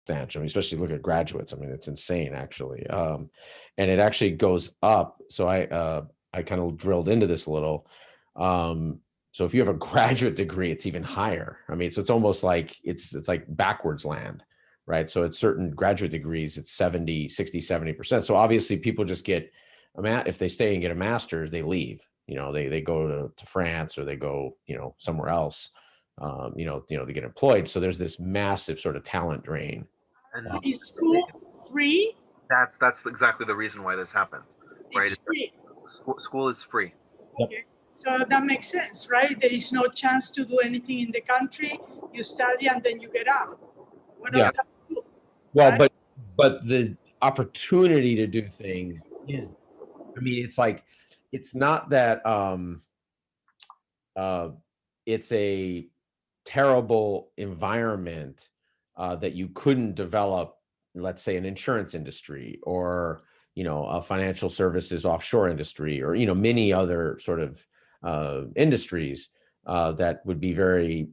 substantial. I mean, especially look at graduates. I mean, it's insane actually. And it actually goes up. So I kind of drilled into this a little. So if you have a graduate degree, it's even higher. I mean, so it's almost like it's like backwards land, right? So at certain graduate degrees, it's 70, 60, 70%. So obviously people just get, if they stay and get a master's, they leave, they go to France or they go, somewhere else, to get employed. So there's this massive sort of talent drain. And is school free? That's exactly the reason why this happens, right? It's free. School is free. Okay. So that makes sense, right? There is no chance to do anything in the country. You study and then you get out. What else can you do? Well, right? but the opportunity to do things is, I mean, it's like, it's not that it's a terrible environment that you couldn't develop, let's say, an insurance industry or, a financial services offshore industry or, many other sort of industries that would be very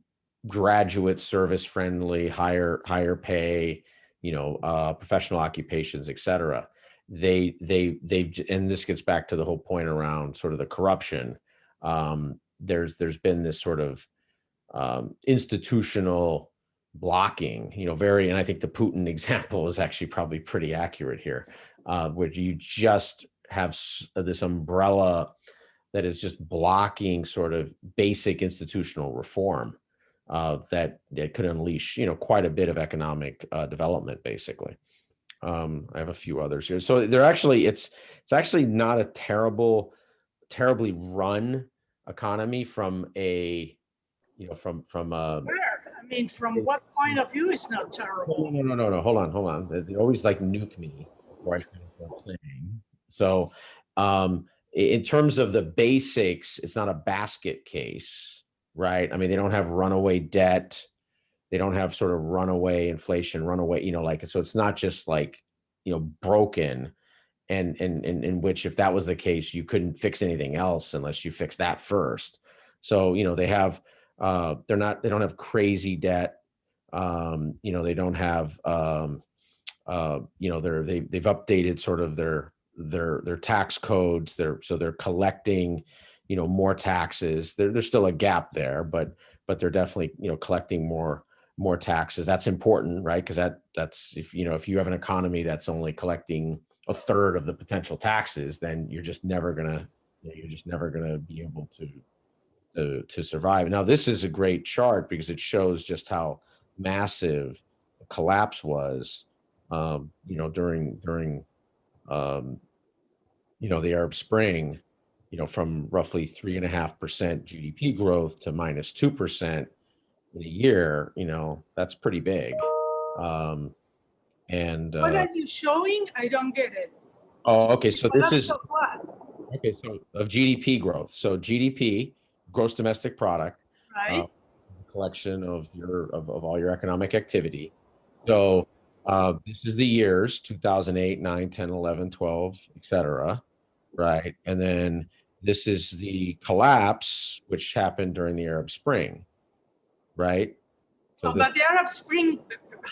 graduate service friendly, higher pay, professional occupations, et cetera. They've, and this gets back to the whole point around sort of the corruption. There's been this sort of institutional blocking, and I think the Putin example is actually probably pretty accurate here, where you just have this umbrella that is just blocking sort of basic institutional reform that could unleash, quite a bit of economic development, basically. I have a few others here. So they're actually, it's actually not a terribly run economy from a, from where? I mean, from what point of view is not terrible? No. Hold on. They always like nuke me before I finish what I'm saying. So, in terms of the basics, it's not a basket case, right? I mean, they don't have runaway debt. They don't have sort of runaway inflation, so it's not just like, broken. And in which, if that was the case, you couldn't fix anything else unless you fix that first. So, they have, they don't have crazy debt. They don't have, they've updated sort of their tax codes. They're collecting, more taxes. There's still a gap there, but they're definitely, collecting more taxes. That's important, right? Because that's if you have an economy that's only collecting a third of the potential taxes, then you're just never gonna be able to survive. Now, this is a great chart because it shows just how massive the collapse was, during the Arab Spring, from roughly 3.5% GDP growth to -2% in a year. That's pretty big. And what are you showing? I don't get it. Oh, okay. So this is what? Okay. So of GDP growth. So GDP, gross domestic product, right? Collection of all your economic activity. So this is the years 2008, 9, 10, 11, 12, etc. Right. And then this is the collapse, which happened during the Arab Spring. Right. So but the Arab Spring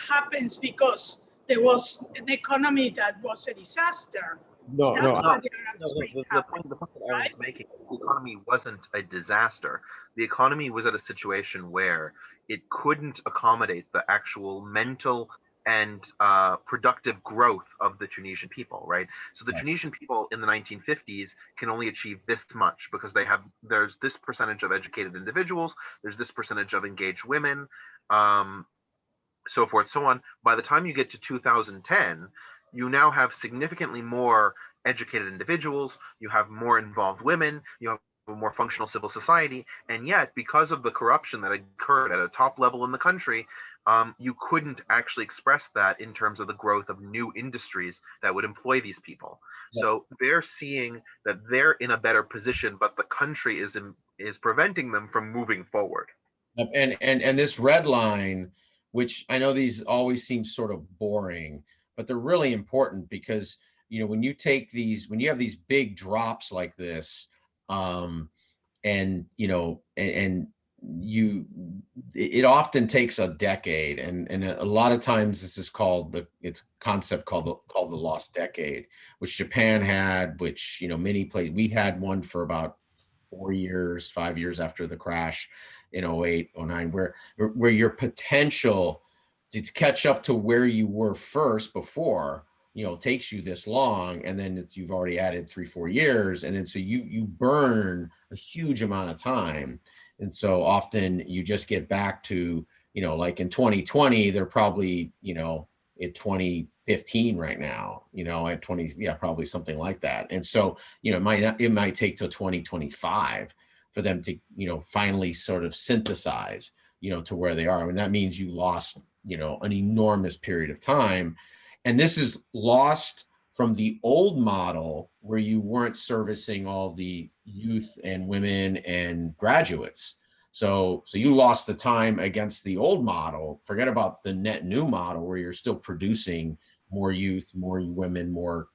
happens because there was an economy that was a disaster. The point that Aaron's making, the economy wasn't a disaster. The economy was at a situation where it couldn't accommodate the actual mental and productive growth of the Tunisian people, right? So the Tunisian people in the 1950s can only achieve this much because there's this percentage of educated individuals, there's this percentage of engaged women, so forth, so on. By the time you get to 2010, you now have significantly more educated individuals, you have more involved women, you have a more functional civil society, and yet, because of the corruption that occurred at a top level in the country, you couldn't actually express that in terms of the growth of new industries that would employ these people. So they're seeing that they're in a better position, but the country is preventing them from moving forward. And this red line, which I know these always seem sort of boring, but they're really important because, when you have these big drops like this, and it often takes a decade, and a lot of times this is called it's a concept called the lost decade, which Japan had, which, you know, many places, we had one for about 4 years, 5 years after the crash in 08, 09, where your potential to catch up to where you were first before, you know, takes you this long, and then you've already added 3-4 years, and then so you burn a huge amount of time. And so often you just get back to, you know, like in 2020, they're probably, you know, at 2015 right now, you know, at 20, yeah, probably something like that. And so, you know, it might take till 2025 for them to, you know, finally sort of synthesize, you know, to where they are. I mean, that means you lost, you know, an enormous period of time. And this is lost from the old model where you weren't servicing all the youth and women and graduates. So you lost the time against the old model. Forget about the net new model where you're still producing more youth, more women, more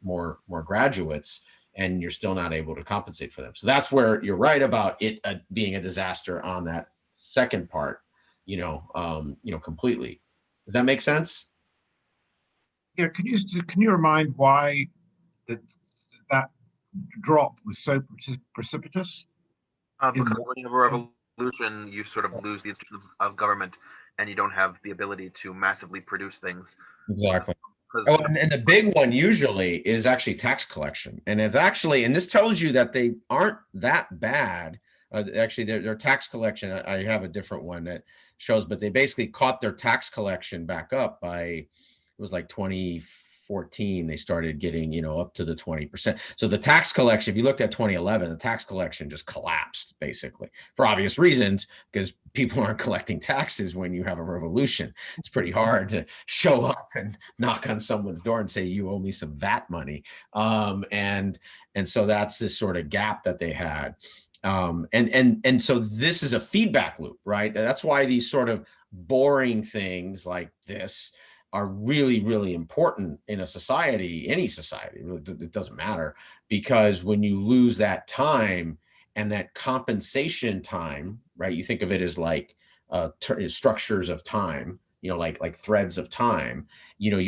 graduates, and you're still not able to compensate for them. So that's where you're right about it being a disaster on that second part, you know, completely. Does that make sense? Yeah, can you remind why that drop was so precipitous? Because when you have a revolution, you sort of lose the institutions of government, and you don't have the ability to massively produce things. Exactly. Oh, and the big one usually is actually tax collection. And it's actually, and this tells you that they aren't that bad. Actually, their tax collection, I have a different one that shows, but they basically caught their tax collection back up by, it was like 2014, they started getting, you know, up to the 20%. So the tax collection, if you looked at 2011, the tax collection just collapsed basically for obvious reasons, because people aren't collecting taxes when you have a revolution. It's pretty hard to show up and knock on someone's door and say, you owe me some VAT money. And so that's this sort of gap that they had. And so this is a feedback loop, right? That's why these sort of boring things like this are really, really important in a society, any society, it doesn't matter, because when you lose that time and that compensation time, right? You think of it as like structures of time, you know, like threads of time. You know,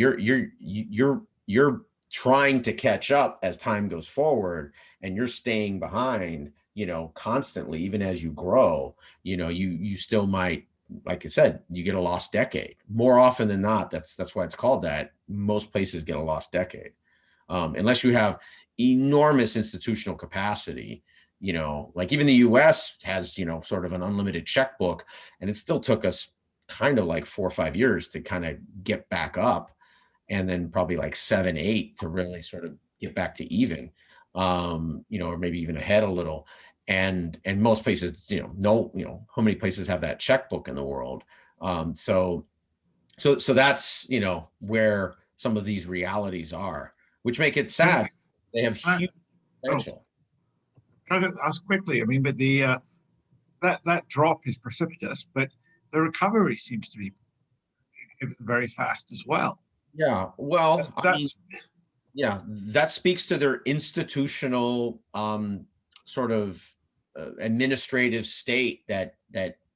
you're trying to catch up as time goes forward, and you're staying behind, you know, constantly, even as you grow. You know, you still might, like I said, you get a lost decade more often than not. That's why it's called that. Most places get a lost decade, unless you have enormous institutional capacity. You know, like even the U.S. has, you know, sort of an unlimited checkbook, and it still took us kind of like 4 or 5 years to kind of get back up, and then probably like 7, 8 to really sort of get back to even, you know, or maybe even ahead a little. And most places, you know, how many places have that checkbook in the world? So that's, you know, where some of these realities are, which make it sad. They have huge potential. Try to ask quickly. I mean, but the that drop is precipitous, but the recovery seems to be very fast as well. Yeah, well, I mean, yeah, that speaks to their institutional sort of administrative state that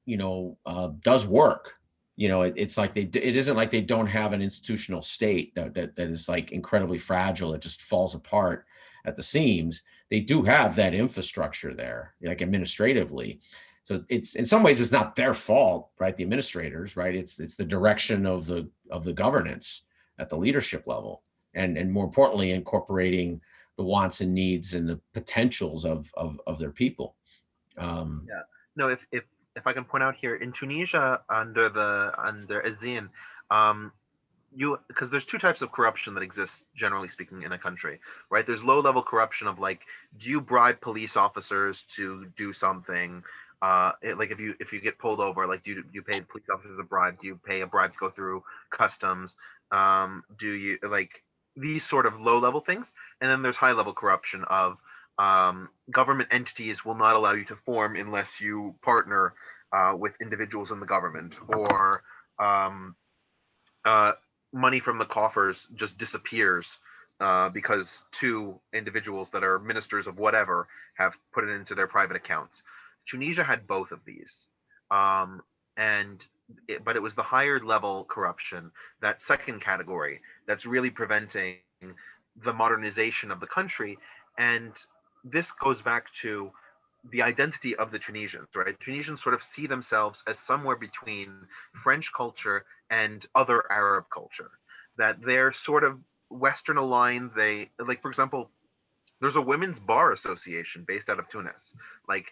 you know does work. You know, it's like it isn't like they don't have an institutional state that is like incredibly fragile. It just falls apart at the seams. They do have that infrastructure there, like administratively. So it's, in some ways, it's not their fault, right? The administrators, right? It's the direction of the governance at the leadership level, and more importantly, incorporating the wants and needs and the potentials of their people. Yeah. No, if I can point out here, in Tunisia under Azin, because there's two types of corruption that exist, generally speaking, in a country, right? There's low level corruption of like, do you bribe police officers to do something? Like if you get pulled over, like do you pay police officers a bribe? Do you pay a bribe to go through customs? Do you like these sort of low level things? And then there's high level corruption of government entities will not allow you to form unless you partner with individuals in the government, or money from the coffers just disappears because two individuals that are ministers of whatever have put it into their private accounts. Tunisia had both of these. But it was the higher level corruption, that second category, that's really preventing the modernization of the country. And this goes back to the identity of the Tunisians, right? Tunisians sort of see themselves as somewhere between French culture and other Arab culture, that they're sort of Western aligned. They, like, for example, there's a women's bar association based out of Tunis. Like,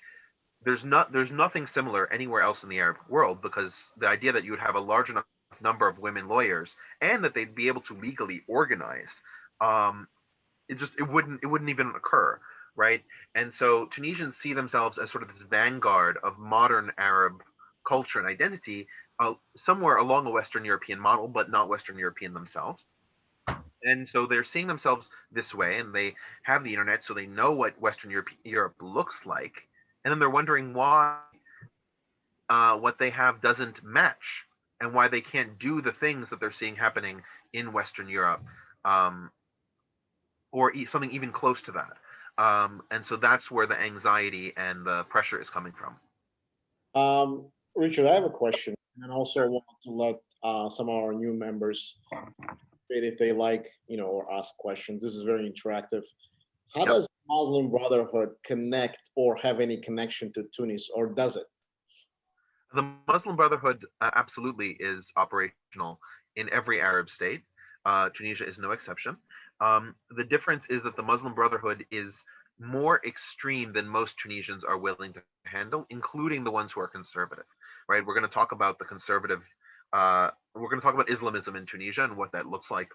there's nothing similar anywhere else in the Arab world, because the idea that you would have a large enough number of women lawyers and that they'd be able to legally organize, um, it wouldn't even occur, right? And so Tunisians see themselves as sort of this vanguard of modern Arab culture and identity, somewhere along a Western European model, but not Western European themselves. And so they're seeing themselves this way, and they have the internet, so they know what Western Europe looks like, and then they're wondering why what they have doesn't match, and why they can't do the things that they're seeing happening in Western Europe, um, or something even close to that. And so that's where the anxiety and the pressure is coming from. Richard, I have a question, and also want to let some of our new members, if they like, or ask questions. This is very interactive. How does Muslim Brotherhood connect or have any connection to Tunis, or does it? The Muslim Brotherhood absolutely is operational in every Arab state. Tunisia is no exception. The difference is that the Muslim Brotherhood is more extreme than most Tunisians are willing to handle, including the ones who are conservative, right? We're going to talk about the conservative, we're going to talk about Islamism in Tunisia and what that looks like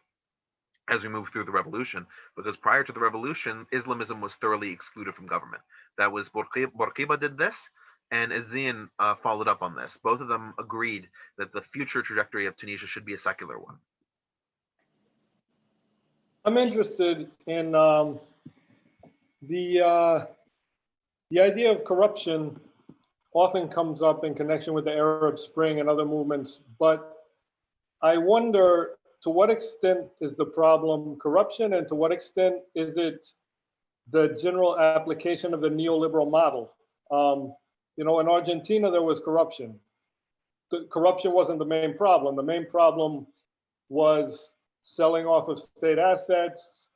as we move through the revolution, because prior to the revolution, Islamism was thoroughly excluded from government. That was Bourguiba did this, and Ezine followed up on this. Both of them agreed that the future trajectory of Tunisia should be a secular one. I'm interested in the idea of corruption often comes up in connection with the Arab Spring and other movements, but I wonder, to what extent is the problem corruption, and to what extent is it the general application of the neoliberal model? In Argentina, there was corruption. The corruption wasn't the main problem. The main problem was selling off of state assets,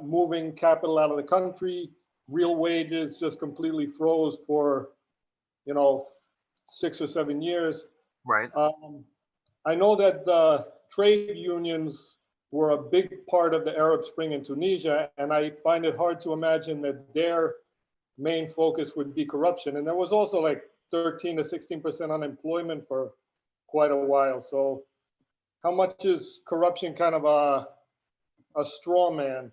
moving capital out of the country. Real wages just completely froze for, 6 or 7 years. Right. I know that the trade unions were a big part of the Arab Spring in Tunisia, and I find it hard to imagine that their main focus would be corruption. And there was also like 13 to 16% unemployment for quite a while. So how much is corruption kind of a straw man?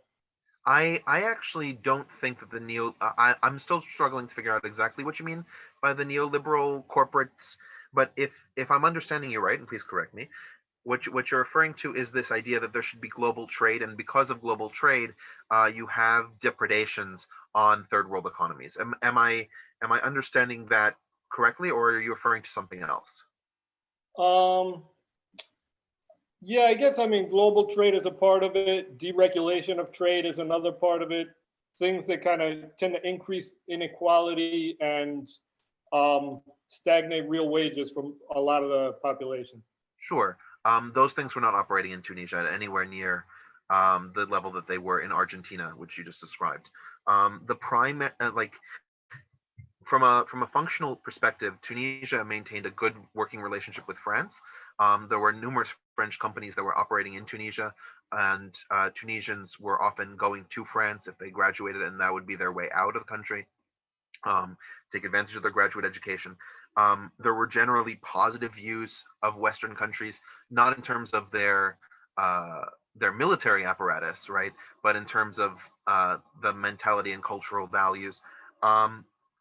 I actually don't think that I'm still struggling to figure out exactly what you mean by the neoliberal corporates. But if I'm understanding you right, and please correct me, what you're referring to is this idea that there should be global trade, and because of global trade, you have depredations on third world economies. Am I understanding that correctly, or are you referring to something else? Yeah, I guess, global trade is a part of it. Deregulation of trade is another part of it. Things that kind of tend to increase inequality and stagnate real wages from a lot of the population. Sure. Those things were not operating in Tunisia anywhere near the level that they were in Argentina, which you just described. From a functional perspective, Tunisia maintained a good working relationship with France. There were numerous French companies that were operating in Tunisia, and Tunisians were often going to France if they graduated, and that would be their way out of the country, take advantage of their graduate education. There were generally positive views of Western countries, not in terms of their military apparatus, right, but in terms of the mentality and cultural values.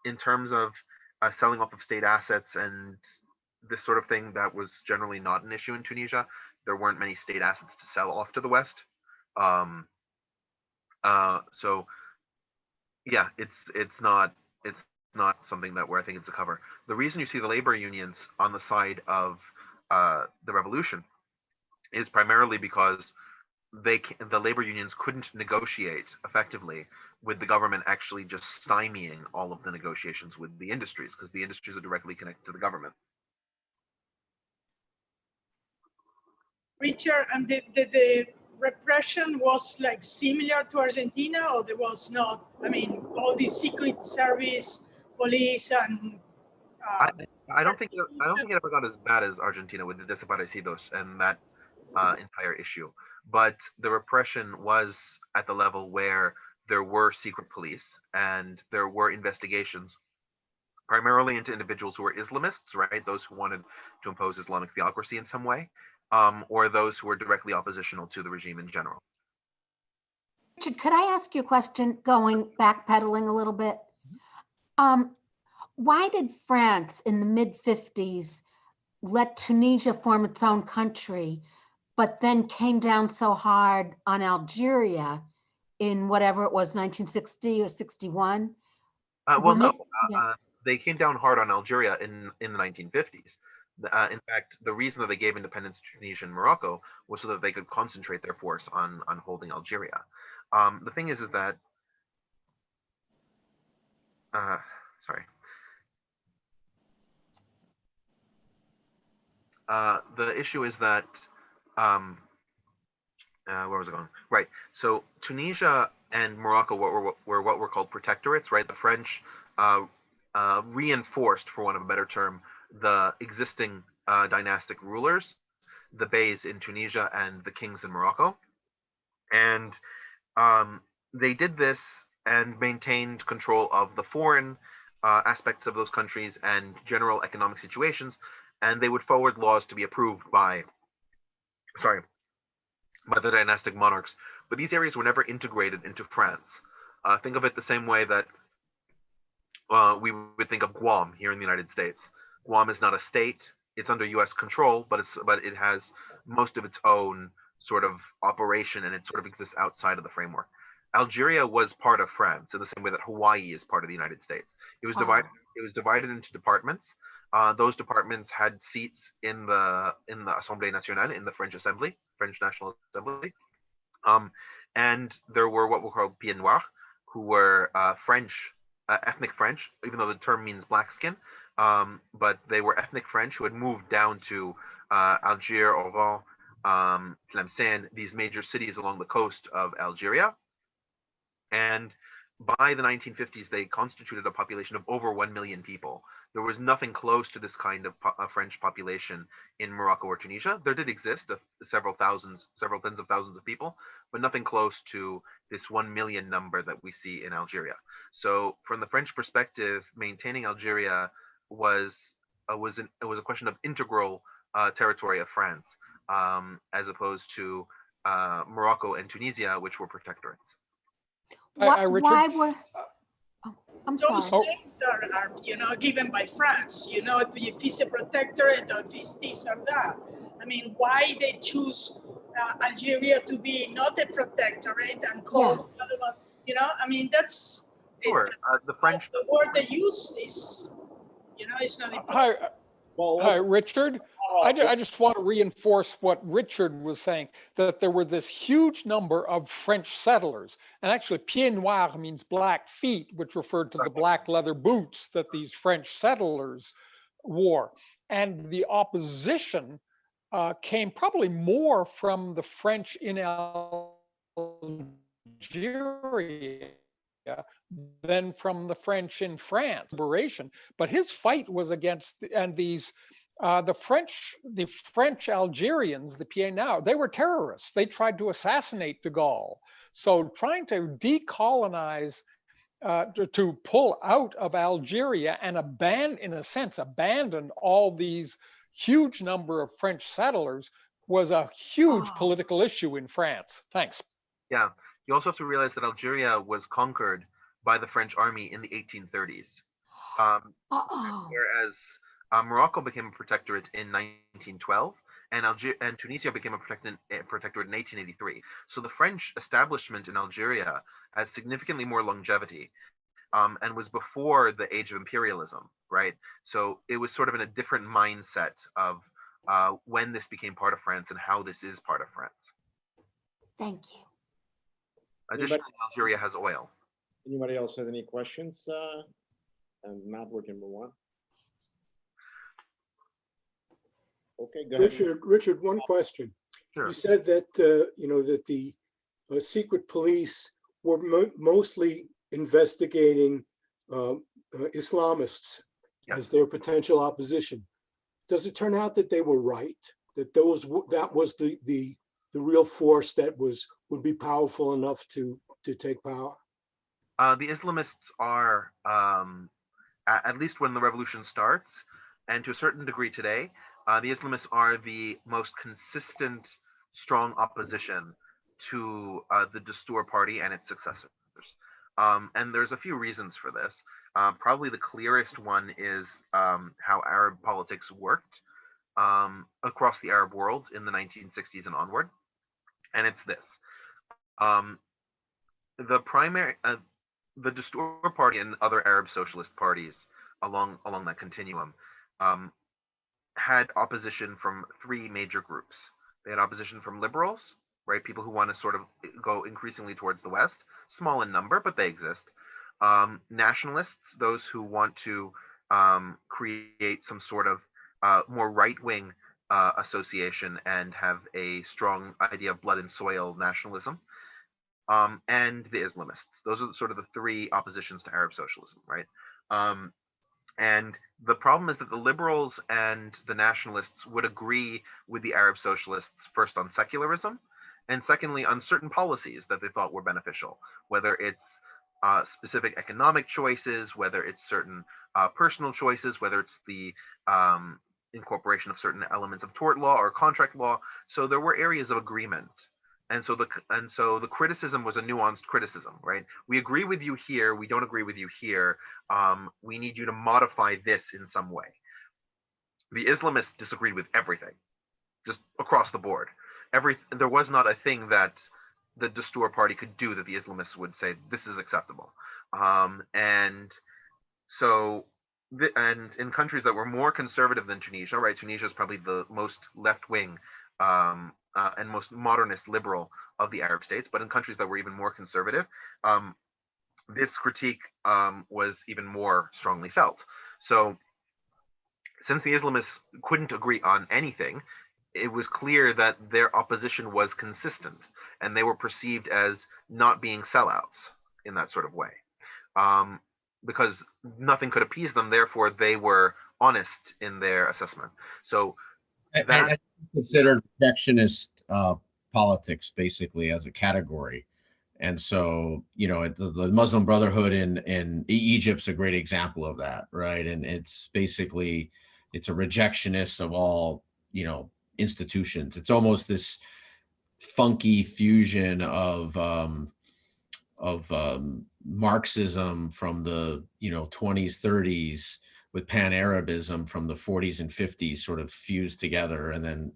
In terms of selling off of state assets and this sort of thing, that was generally not an issue in Tunisia. There weren't many state assets to sell off to the West. So yeah, it's not something that where I think it's a cover. The reason you see the labor unions on the side of the revolution is primarily because the labor unions couldn't negotiate effectively with the government actually just stymieing all of the negotiations with the industries, because the industries are directly connected to the government. Richard, and the repression was like similar to Argentina, or there was not? I mean, all the secret service, police, and I don't think it ever got as bad as Argentina with the desaparecidos and that entire issue. But the repression was at the level where there were secret police and there were investigations primarily into individuals who were Islamists, right? Those who wanted to impose Islamic theocracy in some way, or those who were directly oppositional to the regime in general. Richard, could I ask you a question, backpedaling a little bit? Why did France in the mid-50s let Tunisia form its own country, but then came down so hard on Algeria in whatever it was, 1960 or 61? Well, no, they came down hard on Algeria in the 1950s. In fact, the reason that they gave independence to Tunisia and Morocco was so that they could concentrate their force on holding Algeria. The thing is that, sorry. The issue is that, where was it going? Right. So Tunisia and Morocco were what were called protectorates, right? The French reinforced, for want of a better term, the existing dynastic rulers, the beys in Tunisia and the kings in Morocco. And they did this and maintained control of the foreign aspects of those countries and general economic situations. And they would forward laws to be approved by the dynastic monarchs. But these areas were never integrated into France. Think of it the same way that we would think of Guam here in the United States. Guam is not a state; it's under U.S. control, but it has most of its own sort of operation, and it sort of exists outside of the framework. Algeria was part of France in the same way that Hawaii is part of the United States. It was divided. It was divided into departments. Those departments had seats in the Assemblée Nationale, in the French Assembly, French National Assembly, and there were what were called pieds noirs, who were French, ethnic French, even though the term means black skin, but they were ethnic French who had moved down to Algiers, Oran, Tlemcen, these major cities along the coast of Algeria, and by the 1950s, they constituted a population of over 1 million people. There was nothing close to this kind of French population in Morocco or Tunisia. There did exist several tens of thousands of people, but nothing close to this 1 million number that we see in Algeria. So from the French perspective, maintaining Algeria was a question of integral territory of France, as opposed to Morocco and Tunisia, which were protectorates. Richard, I'm those sorry. names are given by France, if it's a protectorate or if it's this or that. I mean, why they choose Algeria to be not a protectorate and call the other ones, I mean, that's sure. The French, the word they use is, it's not important. Hi, Richard. I just want to reinforce what Richard was saying, that there were this huge number of French settlers. And actually, pieds noirs means black feet, which referred to the black leather boots that these French settlers wore. And the opposition came probably more from the French in Algeria than from the French in France. But his fight was against the French Algerians, the pieds noirs, they were terrorists. They tried to assassinate de Gaulle. So trying to decolonize, to pull out of Algeria and abandon all these huge number of French settlers was a huge political issue in France. Thanks. Yeah. You also have to realize that Algeria was conquered by the French army in the 1830s. Whereas Morocco became a protectorate in 1912, and Tunisia became a protectorate in 1883. So the French establishment in Algeria has significantly more longevity, and was before the age of imperialism, right? So it was sort of in a different mindset of when this became part of France and how this is part of France. Thank you. Additionally, Algeria has oil. Anybody else has any questions? And Matt, we can move on. Okay, go ahead. Richard, one question. Sure. You said that, that the secret police were mostly investigating Islamists as their potential opposition. Does it turn out that they were right? That that was the real force that would be powerful enough to take power? The Islamists are, at least when the revolution starts, and to a certain degree today, the Islamists are the most consistent, strong opposition to the Dastur party and its successors. And there's a few reasons for this. Probably the clearest one is how Arab politics worked across the Arab world in the 1960s and onward. And it's this. The Dastur party and other Arab socialist parties along that continuum had opposition from three major groups. They had opposition from liberals, right? People who want to sort of go increasingly towards the West, small in number, but they exist. Nationalists, those who want to create some sort of more right-wing association and have a strong idea of blood and soil nationalism. And the Islamists. Those are sort of the three oppositions to Arab socialism, right? And the problem is that the liberals and the nationalists would agree with the Arab socialists first on secularism, and secondly on certain policies that they thought were beneficial, whether it's specific economic choices, whether it's certain personal choices, whether it's the incorporation of certain elements of tort law or contract law. So there were areas of agreement. And so the criticism was a nuanced criticism, right? We agree with you here. We don't agree with you here. We need you to modify this in some way. The Islamists disagreed with everything, just across the board. There was not a thing that the Dastur party could do that the Islamists would say this is acceptable. And in countries that were more conservative than Tunisia, right? Tunisia is probably the most left-wing and most modernist liberal of the Arab states, but in countries that were even more conservative, this critique was even more strongly felt. So since the Islamists couldn't agree on anything, it was clear that their opposition was consistent and they were perceived as not being sellouts in that sort of way. Because nothing could appease them, therefore they were honest in their assessment. So I considered protectionist politics basically as a category. And so, the Muslim Brotherhood in Egypt's a great example of that, right? And it's basically, it's a rejectionist of all, institutions. It's almost this funky fusion of Marxism from the 20s, 30s with Pan-Arabism from the 40s and 50s sort of fused together, and then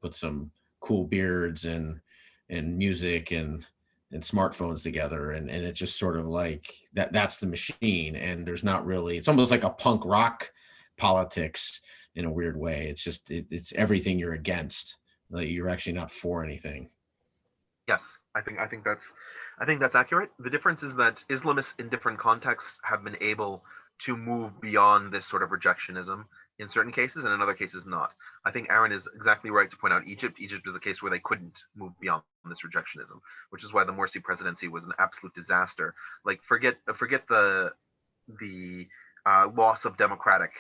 put some cool beards and music and smartphones together, and it just sort of like that's the machine. And there's not really, it's almost like a punk rock politics in a weird way. It's just it's everything you're against. Like you're actually not for anything. Yes, I think that's accurate. The difference is that Islamists in different contexts have been able to move beyond this sort of rejectionism in certain cases, and in other cases not. I think Aaron is exactly right to point out Egypt. Egypt is a case where they couldn't move beyond this rejectionism, which is why the Morsi presidency was an absolute disaster. Like forget the loss of democratic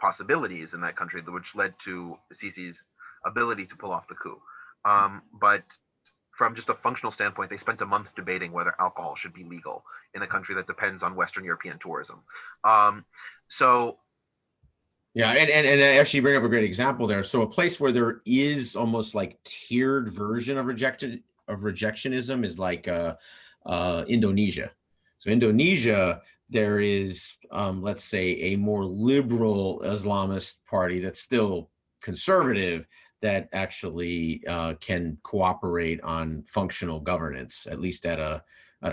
possibilities in that country, which led to Sisi's ability to pull off the coup. But from just a functional standpoint, they spent a month debating whether alcohol should be legal in a country that depends on Western European tourism. Yeah, and I actually bring up a great example there. So a place where there is almost like tiered version of rejectionism is like Indonesia. So Indonesia, there is let's say a more liberal Islamist party that's still conservative that actually can cooperate on functional governance, at least at a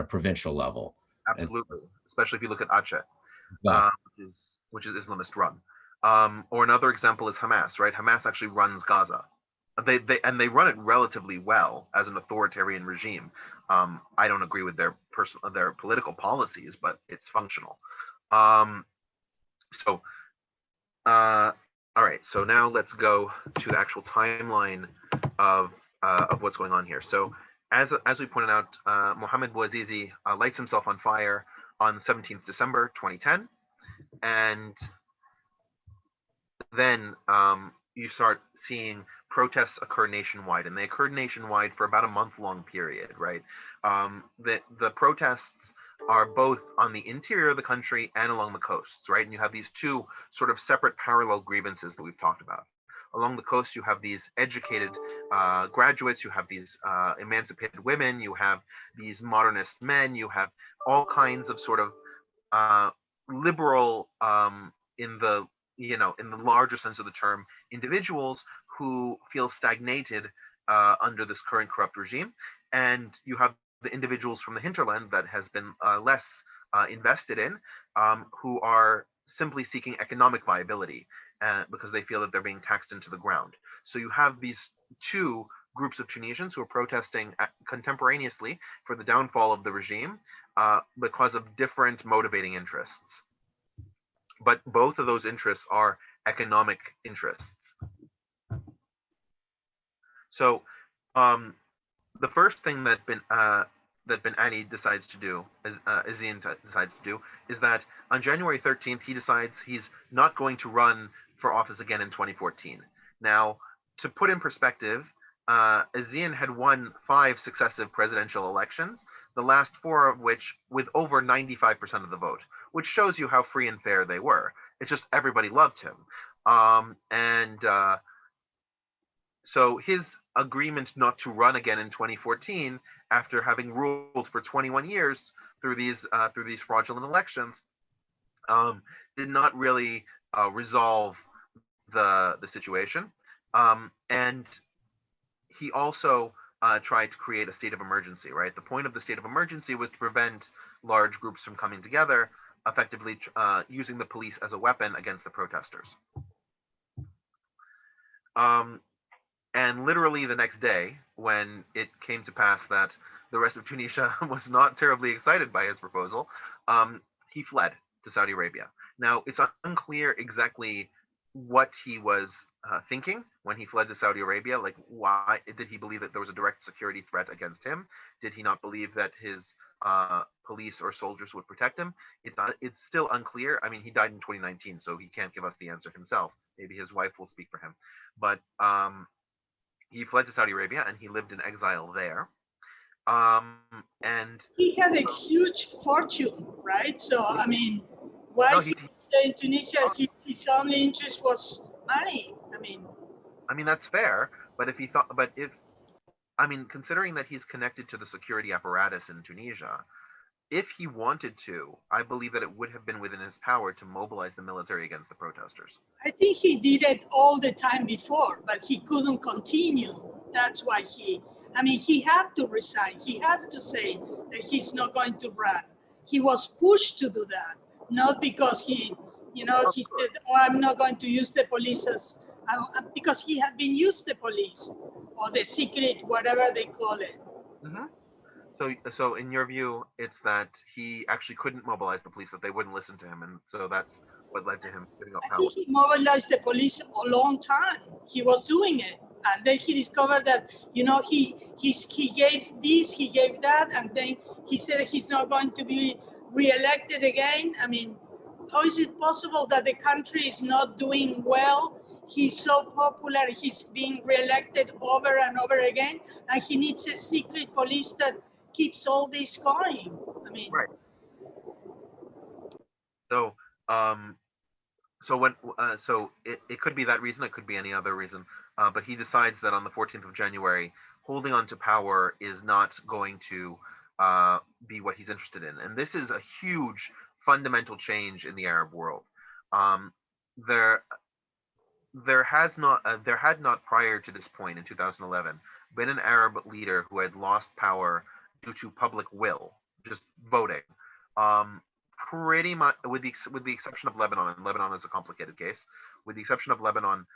provincial level. Absolutely, especially if you look at Aceh, which is Islamist run. Or another example is Hamas, right? Hamas actually runs Gaza. they run it relatively well as an authoritarian regime. I don't agree with their political policies, but it's functional. So all right, so now let's go to the actual timeline of what's going on here. So as we pointed out, Mohamed Bouazizi lights himself on fire on 17th December 2010, and then you start seeing protests occur nationwide, and they occurred nationwide for about a month-long period, right? The protests are both on the interior of the country and along the coasts, right? And you have these two sort of separate parallel grievances that we've talked about. Along the coast, you have these educated graduates, you have these emancipated women, you have these modernist men, you have all kinds of sort of liberal, in the in the larger sense of the term, individuals who feel stagnated under this current corrupt regime, and you have the individuals from the hinterland that has been less invested in, who are simply seeking economic viability because they feel that they're being taxed into the ground. So you have these two groups of Tunisians who are protesting contemporaneously for the downfall of the regime because of different motivating interests. But both of those interests are economic interests. So the first thing that Ben Ali decides to do, Azine decides to do, is that on January 13th, he decides he's not going to run for office again in 2014. Now, to put in perspective, Azine had won 5 successive presidential elections, the last 4 of which with over 95% of the vote, which shows you how free and fair they were. It's just everybody loved him. So his agreement not to run again in 2014, after having ruled for 21 years through these fraudulent elections, did not really resolve the situation. And he also tried to create a state of emergency, right? The point of the state of emergency was to prevent large groups from coming together, effectively using the police as a weapon against the protesters. And literally the next day, when it came to pass that the rest of Tunisia was not terribly excited by his proposal, he fled to Saudi Arabia. Now, it's unclear exactly what he was thinking when he fled to Saudi Arabia. Like, why did he believe that there was a direct security threat against him? Did he not believe that his police or soldiers would protect him? It's still unclear. I mean, he died in 2019, so he can't give us the answer himself. Maybe his wife will speak for him. But he fled to Saudi Arabia and he lived in exile there. And he had a huge fortune, right? So, I mean, why No, he stayed in Tunisia? His only interest was money. I mean, that's fair. But considering that he's connected to the security apparatus in Tunisia, if he wanted to, I believe that it would have been within his power to mobilize the military against the protesters. I think he did it all the time before, but he couldn't continue. That's why he had to resign. He has to say that he's not going to run. He was pushed to do that, not because he said, "Oh, I'm not going to use the police as," because he had been used the police or the secret, whatever they call it. Mm-hmm. So in your view, it's that he actually couldn't mobilize the police, that they wouldn't listen to him, and so that's what led to him giving up power. I think he mobilized the police a long time. He was doing it, and then he discovered that he gave this, he gave that, and then he said he's not going to be re-elected again. I mean, how is it possible that the country is not doing well? He's so popular, he's being re-elected over and over again, and he needs a secret police that keeps all this going. I mean, right. So it could be that reason, it could be any other reason, but he decides that on the 14th of January, holding on to power is not going to be what he's interested in. And this is a huge fundamental change in the Arab world. There had not prior to this point in 2011 been an Arab leader who had lost power due to public will, just voting. Pretty much, with the exception of Lebanon, and Lebanon is a complicated case. With the exception of Lebanon,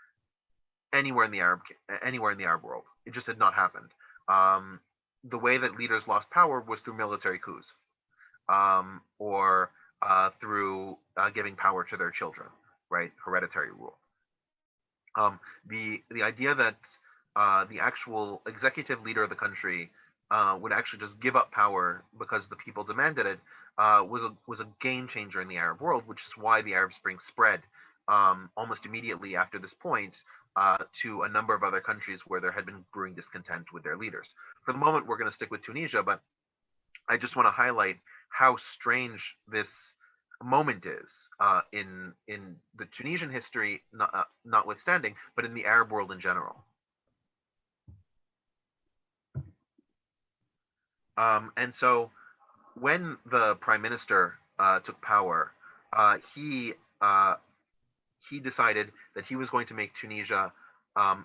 anywhere in the Arab world. It just had not happened. The way that leaders lost power was through military coups, or through giving power to their children, right? Hereditary rule. The idea that the actual executive leader of the country would actually just give up power because the people demanded it was a game changer in the Arab world, which is why the Arab Spring spread almost immediately after this point to a number of other countries where there had been brewing discontent with their leaders. For the moment, we're going to stick with Tunisia, but I just want to highlight how strange this moment is in the Tunisian history, notwithstanding, but in the Arab world in general. And so, when the prime minister took power, he decided that he was going to make Tunisia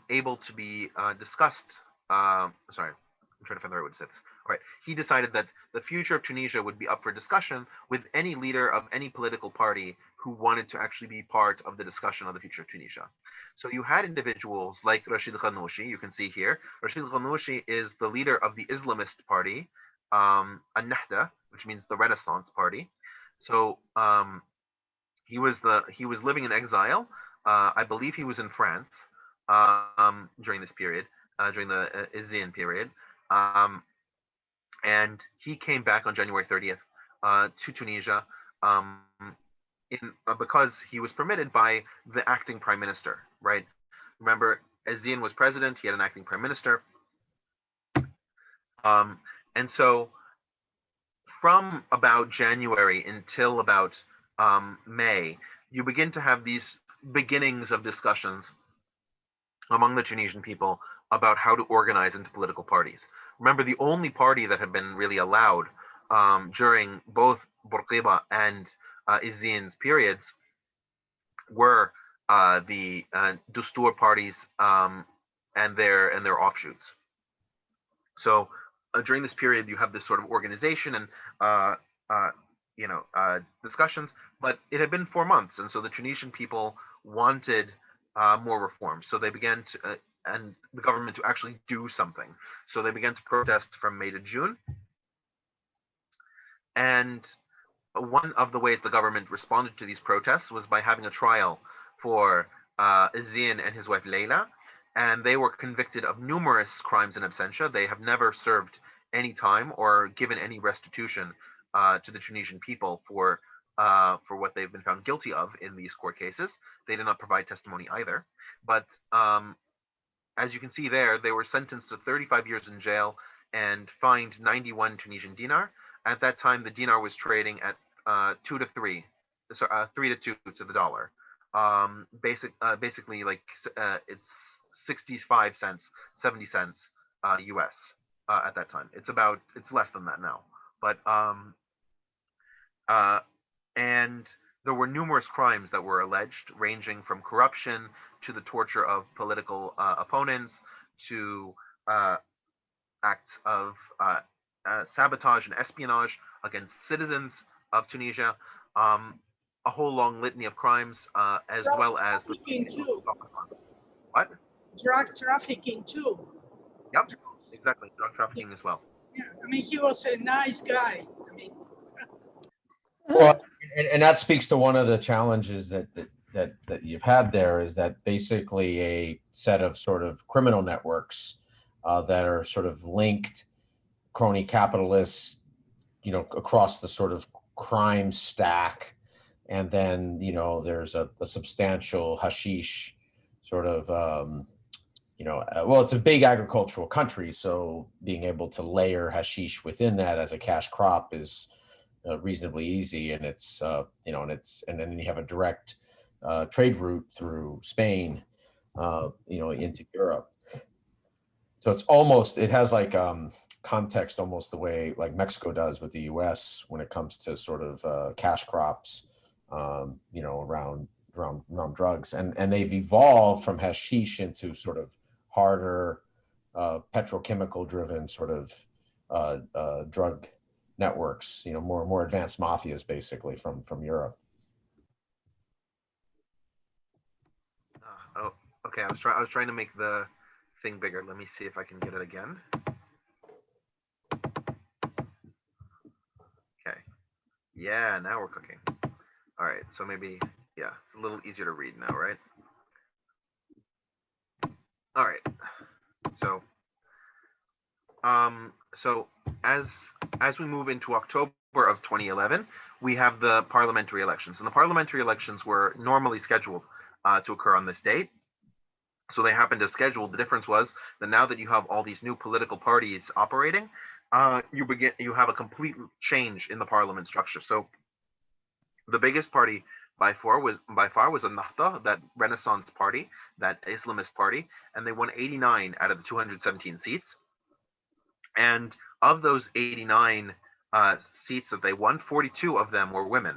able to be discussed. Sorry, I'm trying to find the right way to say this. All right, he decided that the future of Tunisia would be up for discussion with any leader of any political party who wanted to actually be part of the discussion of the future of Tunisia. So you had individuals like Rashid Ghannouchi, you can see here. Rashid Ghannouchi is the leader of the Islamist party, An-Nahda, which means the Renaissance Party. So he was living in exile. I believe he was in France during this period, during the Izzian period. And he came back on January 30th to Tunisia because he was permitted by the acting prime minister, right? Remember, Izzian was president, he had an acting prime minister. And so from about January until about May, you begin to have these beginnings of discussions among the Tunisian people about how to organize into political parties. Remember, the only party that had been really allowed during both Bourguiba and Izzian's periods were the Dustur parties and their offshoots. So during this period, you have this sort of organization and discussions, but it had been 4 months, and so the Tunisian people wanted more reform. So they began to and the government to actually do something. So they began to protest from May to June. And one of the ways the government responded to these protests was by having a trial for Izzian and his wife Leila. And they were convicted of numerous crimes in absentia. They have never served any time or given any restitution to the Tunisian people for what they've been found guilty of in these court cases. They did not provide testimony either. But as you can see there, they were sentenced to 35 years in jail and fined 91 Tunisian dinar. At that time, the dinar was trading at 3 to 2 to the dollar. Basically, like it's 65 cents, 70 cents US at that time. It's less than that now. But and there were numerous crimes that were alleged, ranging from corruption to the torture of political opponents to acts of sabotage and espionage against citizens of Tunisia, a whole long litany of crimes, as Drug well as trafficking too. What? Drug trafficking too. Yep, exactly, drug trafficking as well. Yeah, I mean, he was a nice guy. I mean, Well, and that speaks to one of the challenges that you've had there, is that basically a set of sort of criminal networks that are sort of linked, crony capitalists, across the sort of crime stack. And then, there's a substantial hashish sort of, well, it's a big agricultural country, so being able to layer hashish within that as a cash crop is reasonably easy, and it's and then you have a direct trade route through Spain, into Europe. So it has like context almost the way like Mexico does with the U.S. when it comes to sort of cash crops, around drugs, and they've evolved from hashish into sort of harder petrochemical driven sort of drug networks, more advanced mafias basically from Europe. Okay, I was trying to make the thing bigger. Let me see if I can get it again. Okay. Yeah, now we're cooking. All right, so maybe, yeah, it's a little easier to read now, right? All right. So, so as we move into October of 2011, we have the parliamentary elections, and the parliamentary elections were normally scheduled to occur on this date. So they happened to schedule. The difference was that now that you have all these new political parties operating, you have a complete change in the parliament structure. So the biggest party by far was the Nahda, that Renaissance party, that Islamist party, and they won 89 out of the 217 seats. And of those 89 seats that they won, 42 of them were women,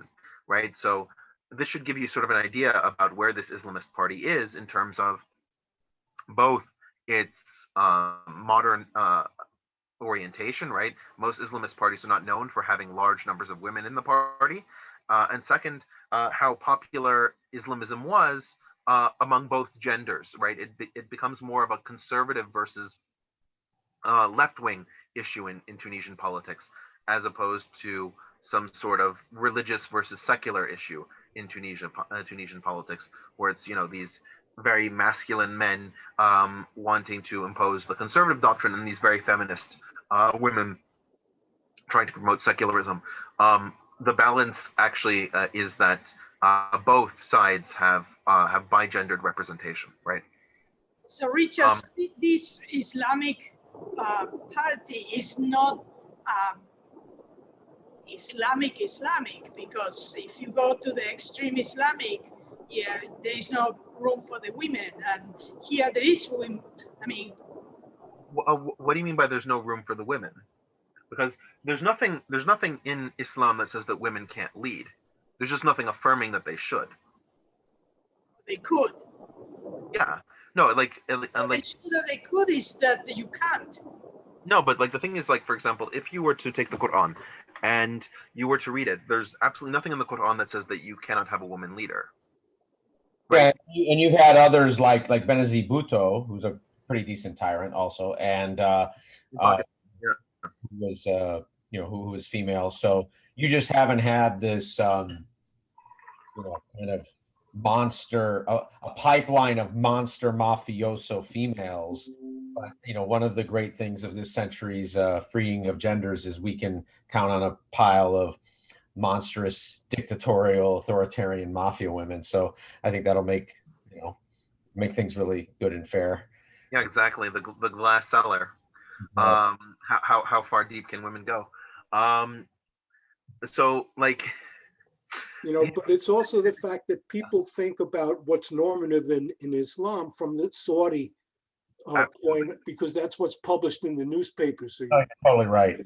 right? So this should give you sort of an idea about where this Islamist party is in terms of both its modern orientation, right? Most Islamist parties are not known for having large numbers of women in the party. And second, how popular Islamism was among both genders, right? It becomes more of a conservative versus left-wing issue in Tunisian politics, as opposed to some sort of religious versus secular issue in Tunisian politics, where it's, you know, these very masculine men wanting to impose the conservative doctrine, and these very feminist women trying to promote secularism. The balance actually is that both sides have bigendered representation, right? So Richard, this Islamic party is not Islamic, because if you go to the extreme Islamic, yeah, there is no room for the women, and here there is room. I mean, what do you mean by there's no room for the women? Because there's nothing in Islam that says that women can't lead. There's just nothing affirming that they should. They could. Yeah. No, like, so that they could is that you can't. No, but like the thing is, like, for example, if you were to take the Quran and you were to read it, there's absolutely nothing in the Quran that says that you cannot have a woman leader. Right. Yeah, and you've had others like Benazir Bhutto, who's a pretty decent tyrant also, and who was you know, who was female. So you just haven't had this you know, kind of monster, a pipeline of monster mafioso females. But you know, one of the great things of this century's freeing of genders is we can count on a pile of monstrous dictatorial authoritarian mafia women. So I think that'll make, you know, make things really good and fair. Yeah, exactly. The glass cellar. Exactly. How far deep can women go? So like, you know, but it's also the fact that people think about what's normative in Islam from the Saudi point, because that's what's published in the newspapers. So you're totally right.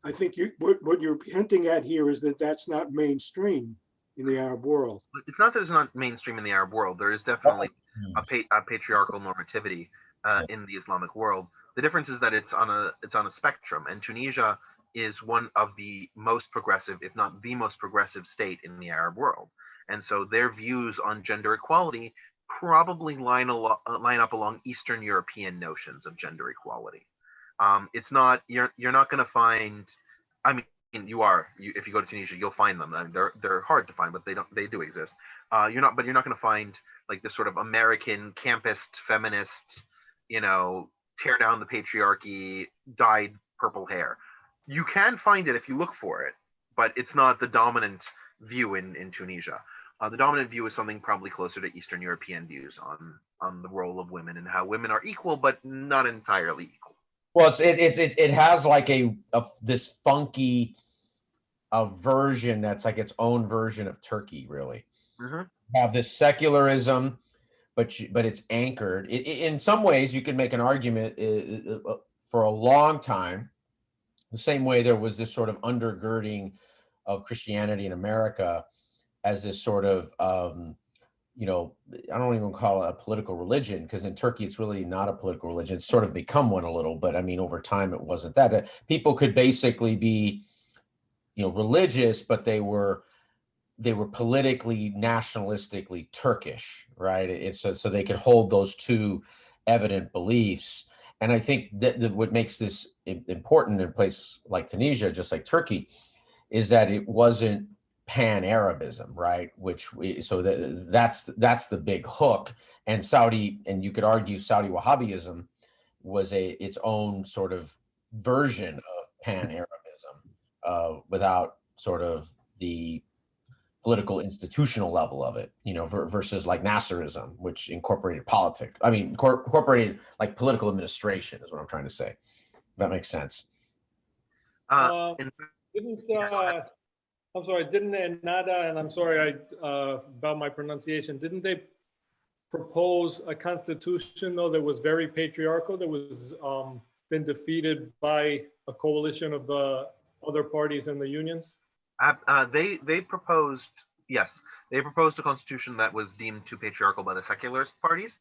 I think what you're hinting at here is that that's not mainstream in the Arab world. It's not that it's not mainstream in the Arab world. There is definitely a patriarchal normativity in the Islamic world. The difference is that it's on a spectrum, and Tunisia is one of the most progressive, if not the most progressive state in the Arab world. And so their views on gender equality probably line up along Eastern European notions of gender equality. It's not, you're not going to find, I mean, if you go to Tunisia, you'll find them. I mean, they're hard to find, but they do exist. You're not going to find like this sort of American campist feminist, you know, tear down the patriarchy, dyed purple hair. You can find it if you look for it, but it's not the dominant view in Tunisia. The dominant view is something probably closer to Eastern European views on the role of women and how women are equal, but not entirely equal. Well, it has like this funky version that's like its own version of Turkey, really. Mm-hmm. Have this secularism, but it's anchored. In some ways, you can make an argument for a long time, the same way there was this sort of undergirding of Christianity in America as this sort of, you know, I don't even call it a political religion, because in Turkey, it's really not a political religion. It's sort of become one a little, but I mean, over time, it wasn't that. People could basically be, you know, religious, but they were they were politically, nationalistically Turkish, right? It's so they could hold those two evident beliefs. And I think that what makes this important in a place like Tunisia, just like Turkey, is that it wasn't pan-Arabism, right? That's the big hook. And Saudi, and you could argue Saudi Wahhabism was its own sort of version of pan-Arabism, without sort of the political institutional level of it, versus like Nasserism, which incorporated politics. I mean, incorporated like political administration is what I'm trying to say. If that makes sense. I'm sorry, didn't Ennahda, and I'm sorry about my pronunciation, didn't they propose a constitution though that was very patriarchal, that was been defeated by a coalition of the other parties in the unions? They proposed, yes, they proposed a constitution that was deemed too patriarchal by the secularist parties.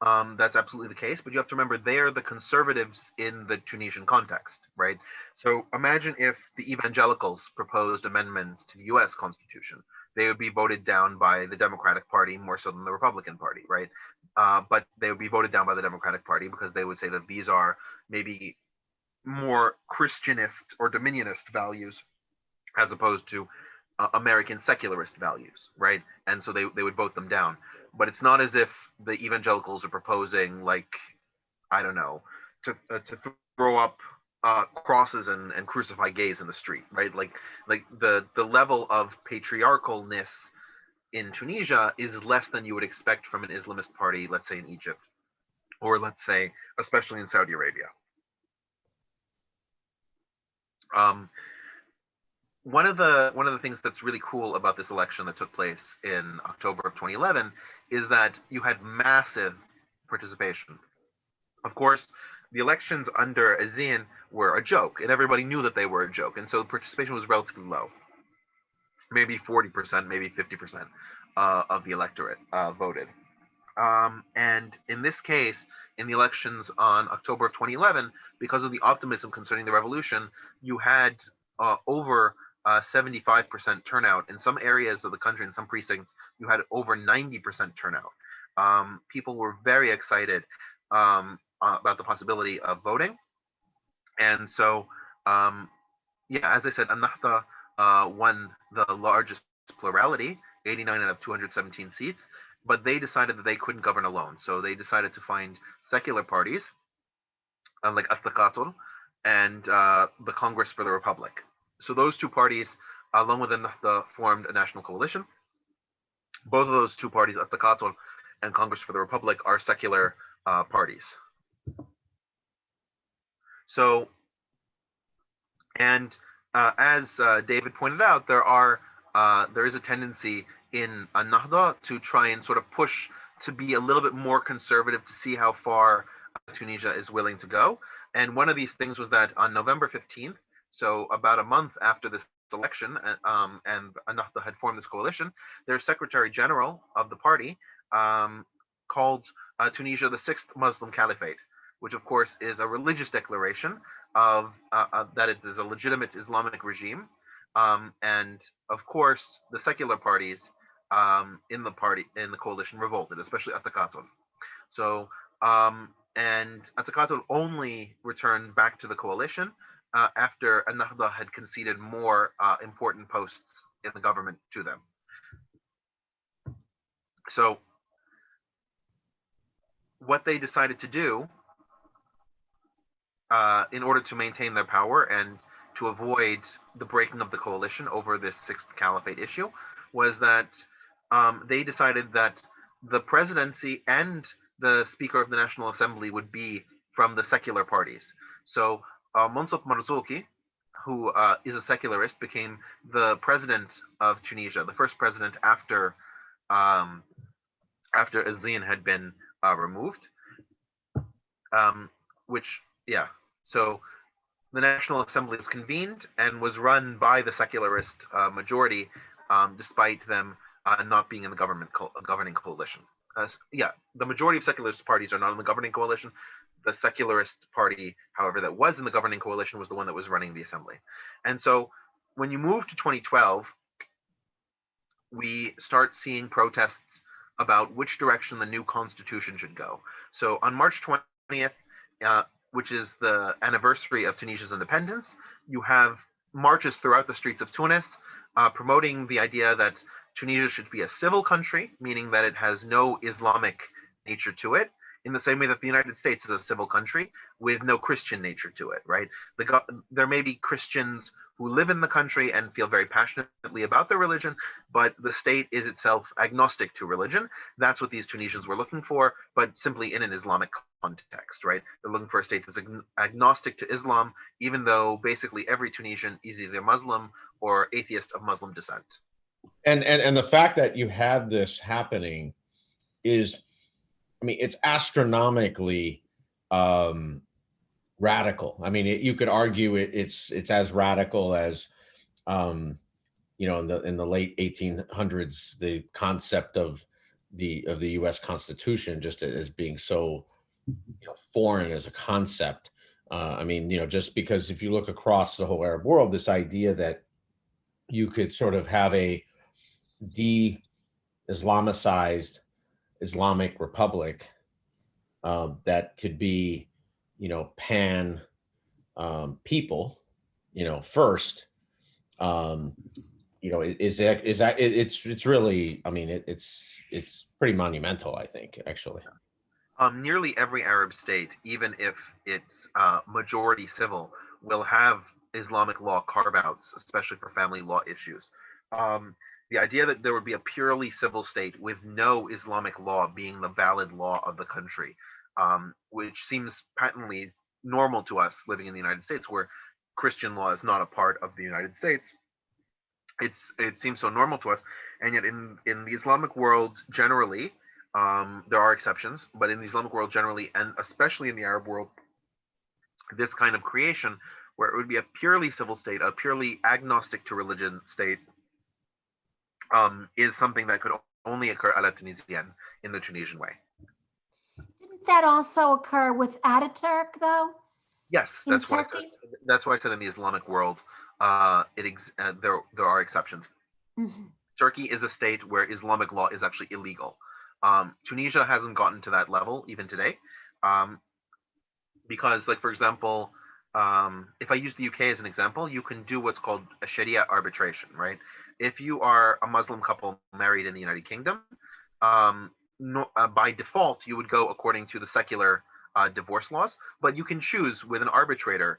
That's absolutely the case, but you have to remember they are the conservatives in the Tunisian context, right? So imagine if the evangelicals proposed amendments to the US Constitution. They would be voted down by the Democratic Party more so than the Republican Party, right? But they would be voted down by the Democratic Party because they would say that these are maybe more Christianist or dominionist values as opposed to American secularist values, right? And so they would vote them down. But it's not as if the evangelicals are proposing, like, I don't know, to throw up crosses and crucify gays in the street, right? Like the level of patriarchalness in Tunisia is less than you would expect from an Islamist party, let's say in Egypt, or let's say especially in Saudi Arabia. One of the things that's really cool about this election that took place in October of 2011 is that you had massive participation. Of course, the elections under Azin were a joke, and everybody knew that they were a joke, and so the participation was relatively low. Maybe 40%, maybe 50% of the electorate voted. And in this case, in the elections on October of 2011, because of the optimism concerning the revolution, you had over 75% turnout. In some areas of the country, in some precincts, you had over 90% turnout. People were very excited about the possibility of voting. And so, yeah, as I said, Ennahda won the largest plurality, 89 out of 217 seats, but they decided that they couldn't govern alone. So they decided to find secular parties, like At-Taqatul and the Congress for the Republic. So those two parties, along with Ennahda, formed a national coalition. Both of those two parties, At-Taqatul and Congress for the Republic, are secular parties. So, and as David pointed out, there is a tendency in Ennahda to try and sort of push to be a little bit more conservative, to see how far Tunisia is willing to go. And one of these things was that on November 15th, so about a month after this election, and Ennahda had formed this coalition, their Secretary General of the party called Tunisia the Sixth Muslim Caliphate, which of course is a religious declaration of that it is a legitimate Islamic regime. And of course, the secular parties in the coalition revolted, especially At-Taqatul. So, and At-Taqatul only returned back to the coalition after Ennahda had conceded more important posts in the government to them. So, what they decided to do in order to maintain their power and to avoid the breaking of the coalition over this Sixth Caliphate issue was that they decided that the presidency and the Speaker of the National Assembly would be from the secular parties. So Monsef Marzouki, who is a secularist, became the president of Tunisia, the first president after Azin had been removed. So the National Assembly was convened and was run by the secularist majority, despite them not being in the governing coalition. The majority of secularist parties are not in the governing coalition. The secularist party, however, that was in the governing coalition was the one that was running the assembly. And so when you move to 2012, we start seeing protests about which direction the new constitution should go. So on March 20th, which is the anniversary of Tunisia's independence, you have marches throughout the streets of Tunis promoting the idea that Tunisia should be a civil country, meaning that it has no Islamic nature to it, in the same way that the United States is a civil country with no Christian nature to it, right? There may be Christians who live in the country and feel very passionately about their religion, but the state is itself agnostic to religion. That's what these Tunisians were looking for, but simply in an Islamic context, right? They're looking for a state that's agnostic to Islam, even though basically every Tunisian is either Muslim or atheist of Muslim descent. And the fact that you had this happening is, I mean, it's astronomically radical. I mean, you could argue it's as radical as, you know, in the late 1800s, the concept of the U.S. Constitution just as being so, you know, foreign as a concept. I mean, you know, just because if you look across the whole Arab world, this idea that you could sort of have a de-Islamicized Islamic republic that could be, you know, pan people, you know, first, you know, it's really, I mean, it's pretty monumental, I think, actually. Nearly every Arab state, even if it's majority civil, will have Islamic law carve-outs, especially for family law issues. The idea that there would be a purely civil state with no Islamic law being the valid law of the country, which seems patently normal to us living in the United States, where Christian law is not a part of the United States. It seems so normal to us, and yet in the Islamic world generally, there are exceptions, but in the Islamic world generally, and especially in the Arab world, this kind of creation, where it would be a purely civil state, a purely agnostic to religion state, is something that could only occur à la Tunisienne, in the Tunisian way. Didn't that also occur with Ataturk, though? Yes, In that's why Turkey? that's why I said in the Islamic world, there are exceptions. Mhm. Turkey is a state where Islamic law is actually illegal. Tunisia hasn't gotten to that level even today, because, like, for example, if I use the UK as an example, you can do what's called a Sharia arbitration, right? If you are a Muslim couple married in the United Kingdom, by default, you would go according to the secular divorce laws, but you can choose with an arbitrator.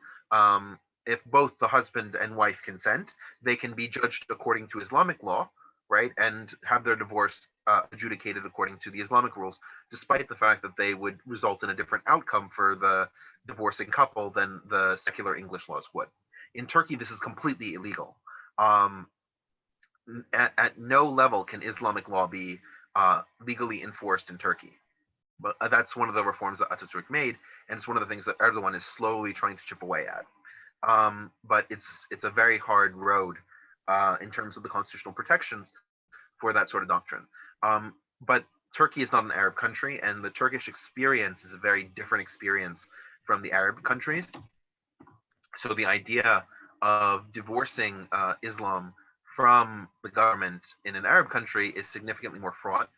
If both the husband and wife consent, they can be judged according to Islamic law, right, and have their divorce adjudicated according to the Islamic rules, despite the fact that they would result in a different outcome for the divorcing couple than the secular English laws would. In Turkey, this is completely illegal. At no level can Islamic law be legally enforced in Turkey. But that's one of the reforms that Ataturk made, and it's one of the things that Erdogan is slowly trying to chip away at. But it's a very hard road in terms of the constitutional protections for that sort of doctrine. But Turkey is not an Arab country, and the Turkish experience is a very different experience from the Arab countries. So the idea of divorcing Islam from the government in an Arab country is significantly more fraught.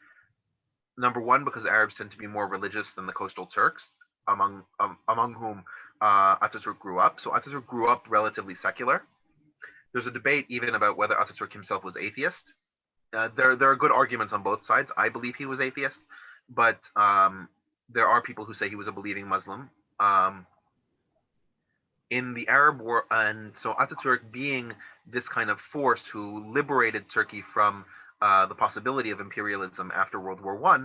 Number one, because Arabs tend to be more religious than the coastal Turks, among whom Ataturk grew up. So Ataturk grew up relatively secular. There's a debate even about whether Ataturk himself was atheist. There are good arguments on both sides. I believe he was atheist, but there are people who say he was a believing Muslim. In the Arab world, and so Ataturk, being this kind of force who liberated Turkey from the possibility of imperialism after World War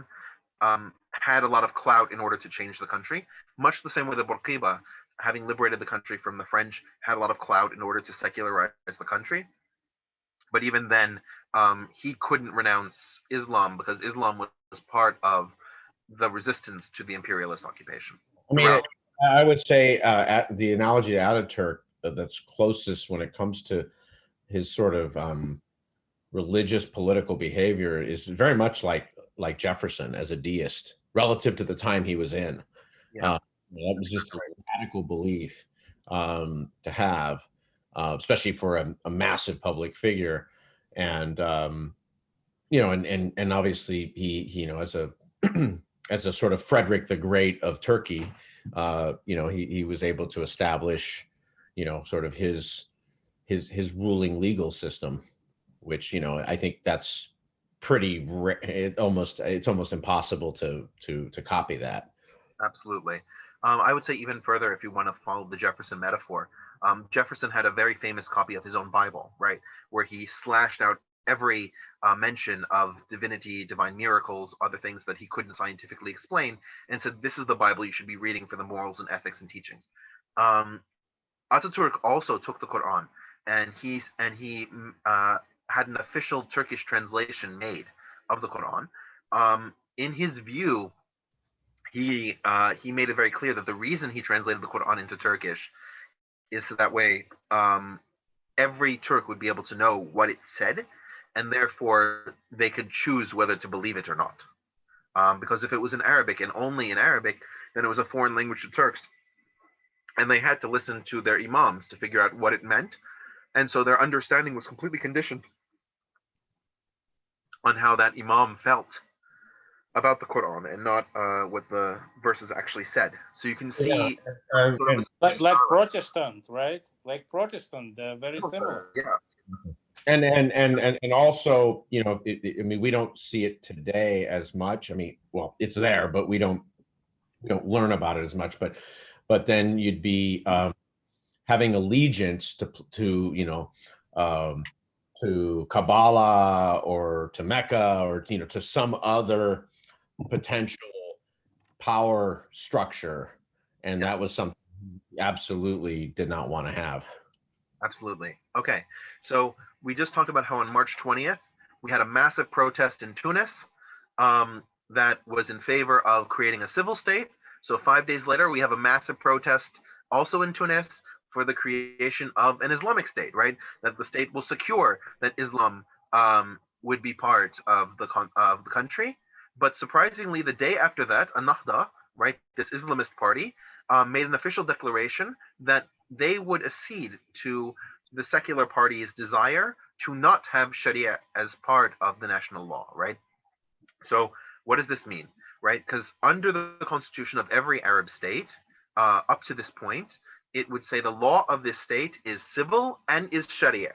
I, had a lot of clout in order to change the country, much the same way that Bourguiba, having liberated the country from the French, had a lot of clout in order to secularize the country. But even then, he couldn't renounce Islam because Islam was part of the resistance to the imperialist occupation. I mean, I would say the analogy to Ataturk that's closest when it comes to his sort of religious political behavior is very much like Jefferson as a deist relative to the time he was in. Yeah. That was just a radical belief to have, especially for a massive public figure. And you know, and obviously he, you know, as a as a sort of Frederick the Great of Turkey, you know, he was able to establish, you know, sort of his ruling legal system, which, you know, I think that's pretty it's almost impossible to copy that. Absolutely. I would say even further, if you want to follow the Jefferson metaphor, Jefferson had a very famous copy of his own Bible, right, where he slashed out every mention of divinity, divine miracles, other things that he couldn't scientifically explain, and said, "This is the Bible you should be reading for the morals and ethics and teachings." Um, Ataturk also took the Quran, and he had an official Turkish translation made of the Quran. In his view, he made it very clear that the reason he translated the Quran into Turkish is so that way every Turk would be able to know what it said, and therefore they could choose whether to believe it or not. Because if it was in Arabic and only in Arabic, then it was a foreign language to Turks, and they had to listen to their imams to figure out what it meant, and so their understanding was completely conditioned on how that imam felt about the Quran and not what the verses actually said. So you can see sort of like Protestant, right? Like Protestant, they're very similar. Yeah. And also, you know, I mean, we don't see it today as much. I mean, well, it's there, but we don't learn about it as much. But then you'd be having allegiance to you know, to Kabbalah or to Mecca or, you know, to some other potential power structure, and that was something he absolutely did not want to have. Absolutely. Okay, so we just talked about how on March 20th we had a massive protest in Tunis that was in favor of creating a civil state. So 5 days later we have a massive protest also in Tunis for the creation of an Islamic state, right? That the state will secure that Islam would be part of the country. But surprisingly, the day after that, Ennahda, right, this Islamist party, made an official declaration that they would accede to the secular party's desire to not have Sharia as part of the national law, right? So what does this mean, right? Because under the constitution of every Arab state, up to this point, it would say the law of this state is civil and is Sharia,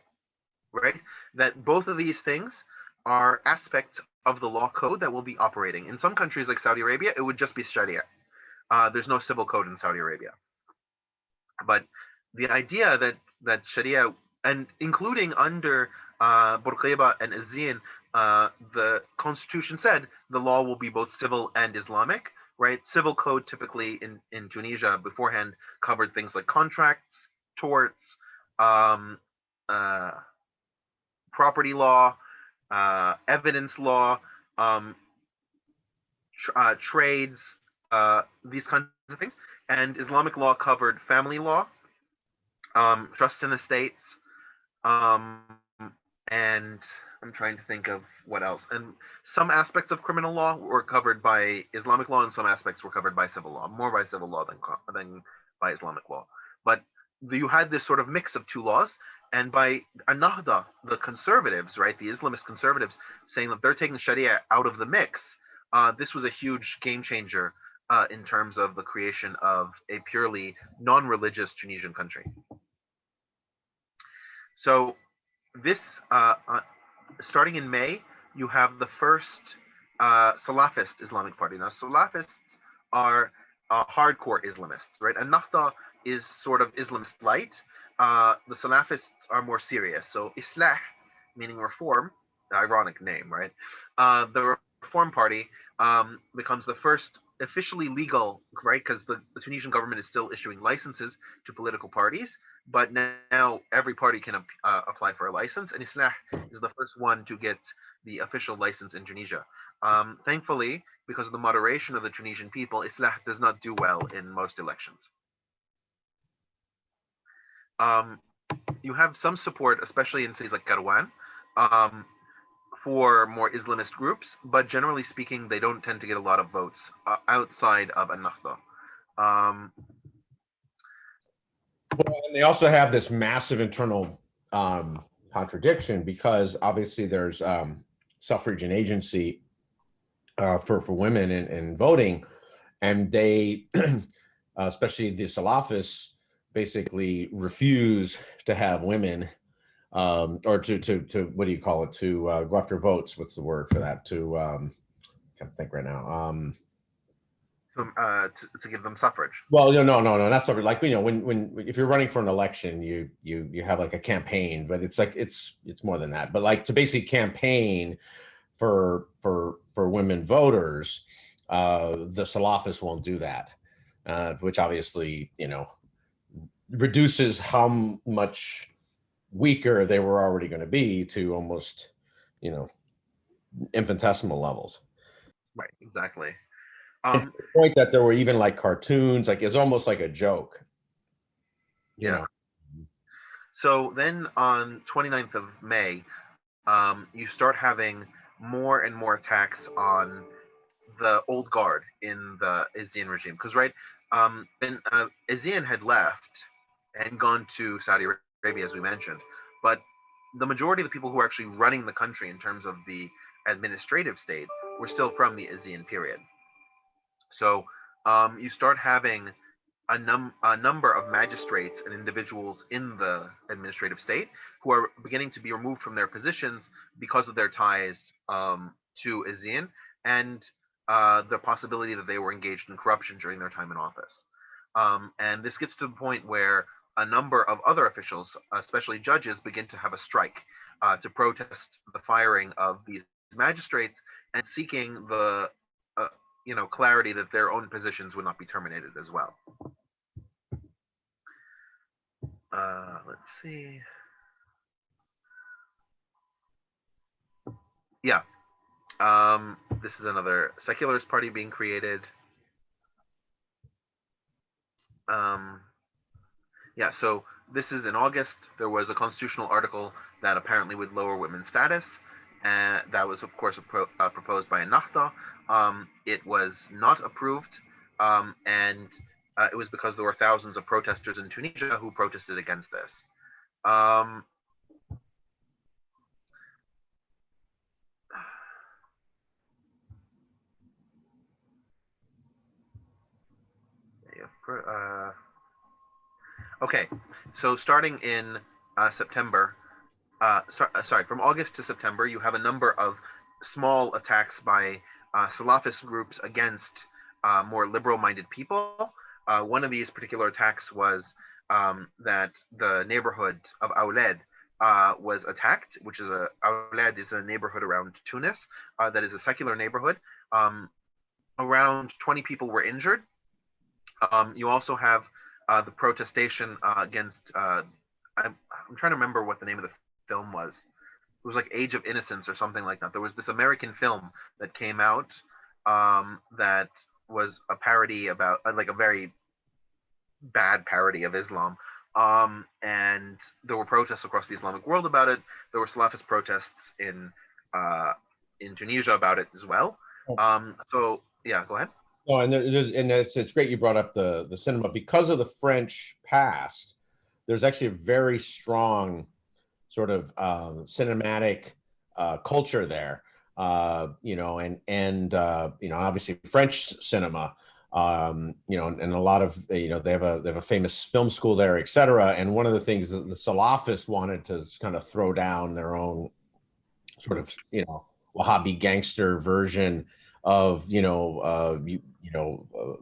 right? That both of these things are aspects of the law code that will be operating. In some countries like Saudi Arabia, it would just be Sharia. There's no civil code in Saudi Arabia. But the idea that Sharia, and including under Bourguiba and Azin, the constitution said the law will be both civil and Islamic, right? Civil code typically in Tunisia beforehand covered things like contracts, torts, property law, evidence law, trades, these kinds of things. And Islamic law covered family law, trusts and estates, and I'm trying to think of what else. And some aspects of criminal law were covered by Islamic law, and some aspects were covered by civil law, more by civil law than by Islamic law. But you had this sort of mix of two laws, and by Ennahda, the conservatives, right, the Islamist conservatives, saying that they're taking Sharia out of the mix, this was a huge game changer in terms of the creation of a purely non-religious Tunisian country. So this, starting in May, you have the first Salafist Islamic Party. Now, Salafists are hardcore Islamists, right? Ennahda is sort of Islamist light. The Salafists are more serious. So Islah, meaning reform, ironic name, right? The Reform Party becomes the first officially legal, right? Because the Tunisian government is still issuing licenses to political parties, but now every party can apply for a license, and Islah is the first one to get the official license in Tunisia. Thankfully, because of the moderation of the Tunisian people, Islah does not do well in most elections. You have some support, especially in cities like Kairouan, for more Islamist groups, but generally speaking, they don't tend to get a lot of votes outside of Ennahda. Well, and they also have this massive internal contradiction, because obviously there's suffrage and agency for women in voting, and they, especially the Salafists, basically refuse to have women, or to what do you call it, to go after votes. What's the word for that? To can't think right now. To give them suffrage. Well, no, not suffrage. Like, when if you're running for an election, you have like a campaign, but it's like it's more than that. But like to basically campaign for women voters, the Salafists won't do that, which obviously reduces how much weaker they were already going to be to almost infinitesimal levels. Right, exactly. To the point that there were even like cartoons, like it's almost like a joke. You know. So then on 29th of May, you start having more and more attacks on the old guard in the Izzian regime. Because then Izzian had left and gone to Saudi Arabia, as we mentioned. But the majority of the people who were actually running the country in terms of the administrative state were still from the Izzian period. So you start having a number of magistrates and individuals in the administrative state who are beginning to be removed from their positions because of their ties to Izzian and the possibility that they were engaged in corruption during their time in office. And this gets to the point where a number of other officials, especially judges, begin to have a strike to protest the firing of these magistrates and seeking the clarity that their own positions would not be terminated as well. Let's see. Yeah. This is another secularist party being created. Yeah, so this is in August. There was a constitutional article that apparently would lower women's status, and that was, of course, proposed by Ennahda. It was not approved, and it was because there were thousands of protesters in Tunisia who protested against this. Okay, so starting in September, from August to September, you have a number of small attacks by Salafist groups against more liberal-minded people. One of these particular attacks was that the neighborhood of Aulad was attacked, which is Aulad is a neighborhood around Tunis that is a secular neighborhood. Around 20 people were injured. You also have the protestation against, I'm trying to remember what the name of the film was. It was like Age of Innocence or something like that. There was this American film that came out that was a parody about, like a very bad parody of Islam. And there were protests across the Islamic world about it. There were Salafist protests in Tunisia about it as well. So yeah, go ahead. Oh, and it's great you brought up the cinema. Because of the French past, there's actually a very strong sort of cinematic culture there. Obviously French cinema, and a lot of, they have a famous film school there, et cetera. And one of the things that the Salafists wanted to kind of throw down their own sort of, Wahhabi gangster version of,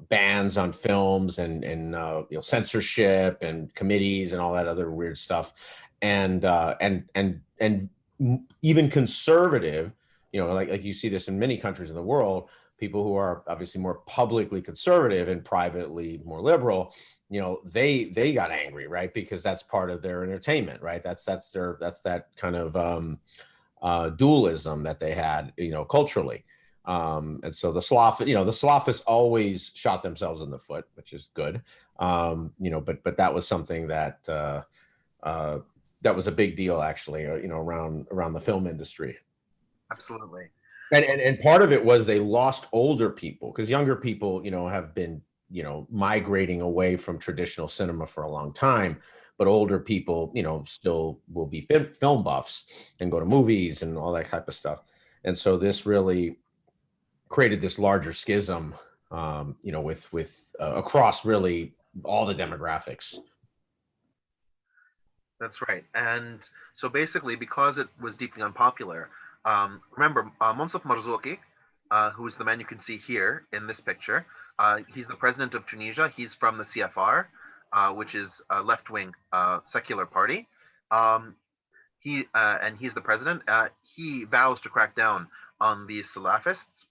bans on films and censorship and committees and all that other weird stuff. And even conservative, like you see this in many countries in the world, people who are obviously more publicly conservative and privately more liberal, they got angry, right? Because that's part of their entertainment, right? That's that kind of dualism that they had, culturally. And so the Salafists always shot themselves in the foot, which is good. But that was something that that was a big deal, actually, around the film industry. Absolutely. And part of it was they lost older people, because younger people, have been, migrating away from traditional cinema for a long time. But older people, still will be film buffs and go to movies and all that type of stuff. And so this really created this larger schism, with across really all the demographics. That's right. And so basically, because it was deeply unpopular, remember, Monsef Marzouki, who is the man you can see here in this picture, he's the president of Tunisia. He's from the CFR, which is a left-wing secular party. And he's the president. He vows to crack down on these Salafists,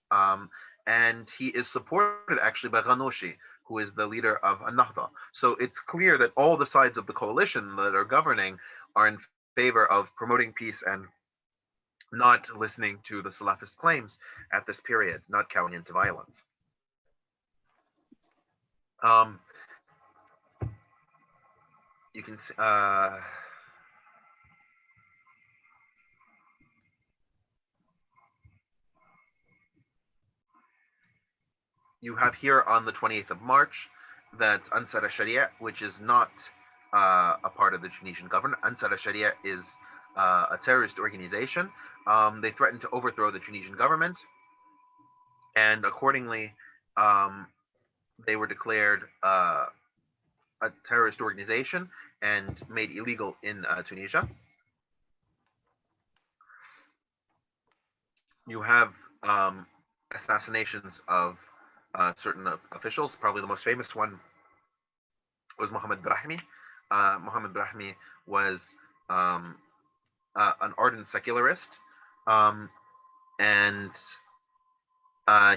and he is supported actually by Ghanouchi, who is the leader of Ennahda. So it's clear that all the sides of the coalition that are governing are in favor of promoting peace and not listening to the Salafist claims at this period, not cowing into violence. You can see, you have here on the 28th of March that Ansar al-Sharia, which is not a part of the Tunisian government. Ansar al-Sharia is a terrorist organization. They threatened to overthrow the Tunisian government, and accordingly, they were declared a terrorist organization and made illegal in Tunisia. You have assassinations of certain officials. Probably the most famous one was Mohammed Brahmi. Mohammed Brahmi was an ardent secularist, and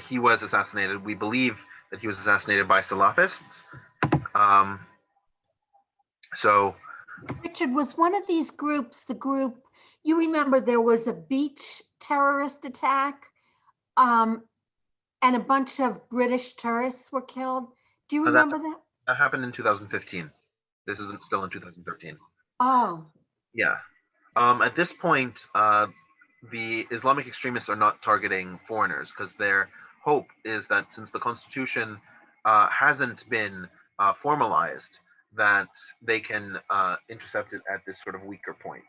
he was assassinated. We believe that he was assassinated by Salafists. So, Richard, was one of these groups the group, you remember there was a beach terrorist attack, and a bunch of British tourists were killed? Do you remember that? That happened in 2015. This isn't still in 2013. Oh. Yeah. At this point, the Islamic extremists are not targeting foreigners because their hope is that since the constitution hasn't been formalized, that they can intercept it at this sort of weaker point.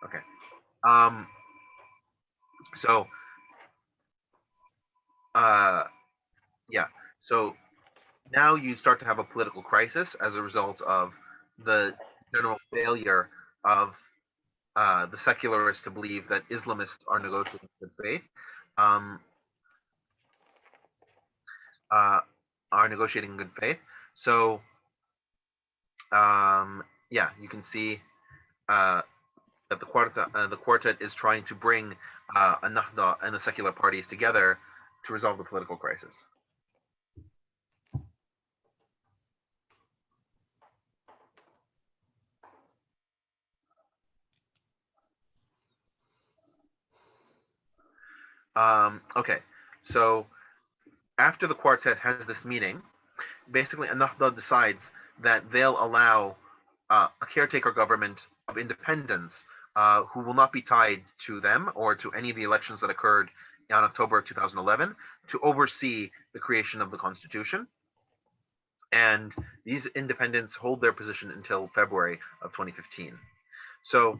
Okay. So, yeah. So now you start to have a political crisis as a result of the general failure of the secularists to believe that Islamists are negotiating good faith, are negotiating in good faith. So, yeah, you can see that the quartet is trying to bring Ennahda and the secular parties together to resolve the political crisis. Okay, so after the quartet has this meeting, basically Ennahda decides that they'll allow a caretaker government of independence who will not be tied to them or to any of the elections that occurred in October of 2011 to oversee the creation of the constitution. And these independents hold their position until February of 2015. So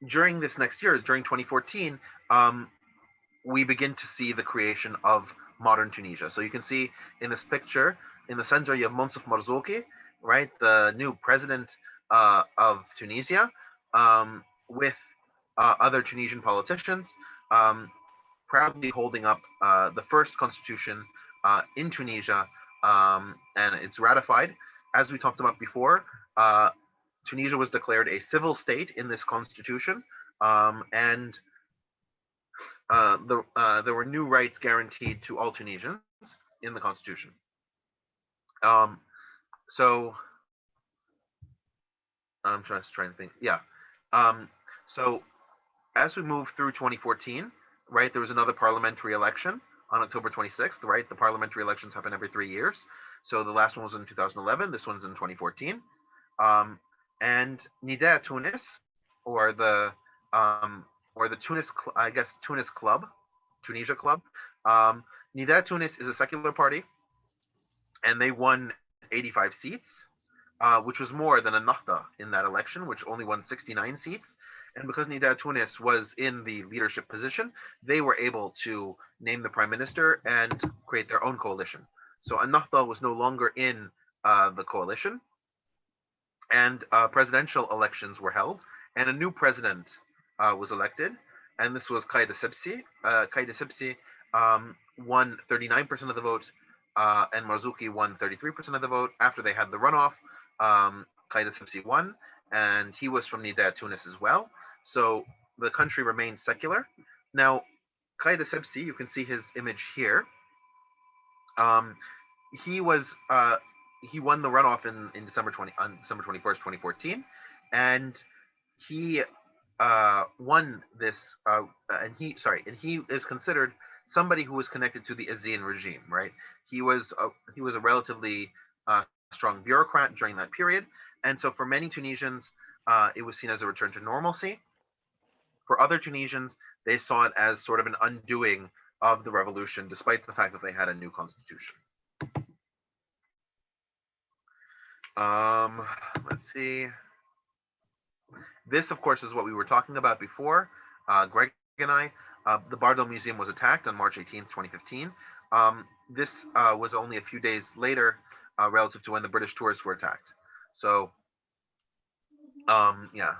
during this next year, during 2014, we begin to see the creation of modern Tunisia. So you can see in this picture, in the center, you have Monsef Marzouki, right, the new president of Tunisia, with other Tunisian politicians, proudly holding up the first constitution in Tunisia, and it's ratified. As we talked about before, Tunisia was declared a civil state in this constitution, and there were new rights guaranteed to all Tunisians in the constitution. So I'm trying to think. Yeah. So as we move through 2014, right, there was another parliamentary election on October 26th, right? The parliamentary elections happen every 3 years. So the last one was in 2011. This one's in 2014. And Nida Tunis, or the Tunis, I guess Tunis Club, Tunisia Club. Nida Tunis is a secular party, and they won 85 seats. which was more than Ennahda in that election, which only won 69 seats. And because Nida Tunis was in the leadership position, they were able to name the prime minister and create their own coalition. So Ennahda was no longer in the coalition, and presidential elections were held, and a new president was elected, and this was Qaid Essebsi. Qaid Essebsi won 39% of the vote, and Marzouki won 33% of the vote. After they had the runoff, Qaid Essebsi won, and he was from Nida Tunis as well. So the country remained secular. Now, Qaid Essebsi, you can see his image here. He was he won the runoff in December 21st, 2014, and he won this and he is considered somebody who was connected to the Azian regime, right? He was a relatively strong bureaucrat during that period, and so for many Tunisians, it was seen as a return to normalcy. For other Tunisians, they saw it as sort of an undoing of the revolution, despite the fact that they had a new constitution. Let's see. This, of course, is what we were talking about before, Greg and I. The Bardo Museum was attacked on March 18th, 2015. This was only a few days later relative to when the British tourists were attacked. So, yeah.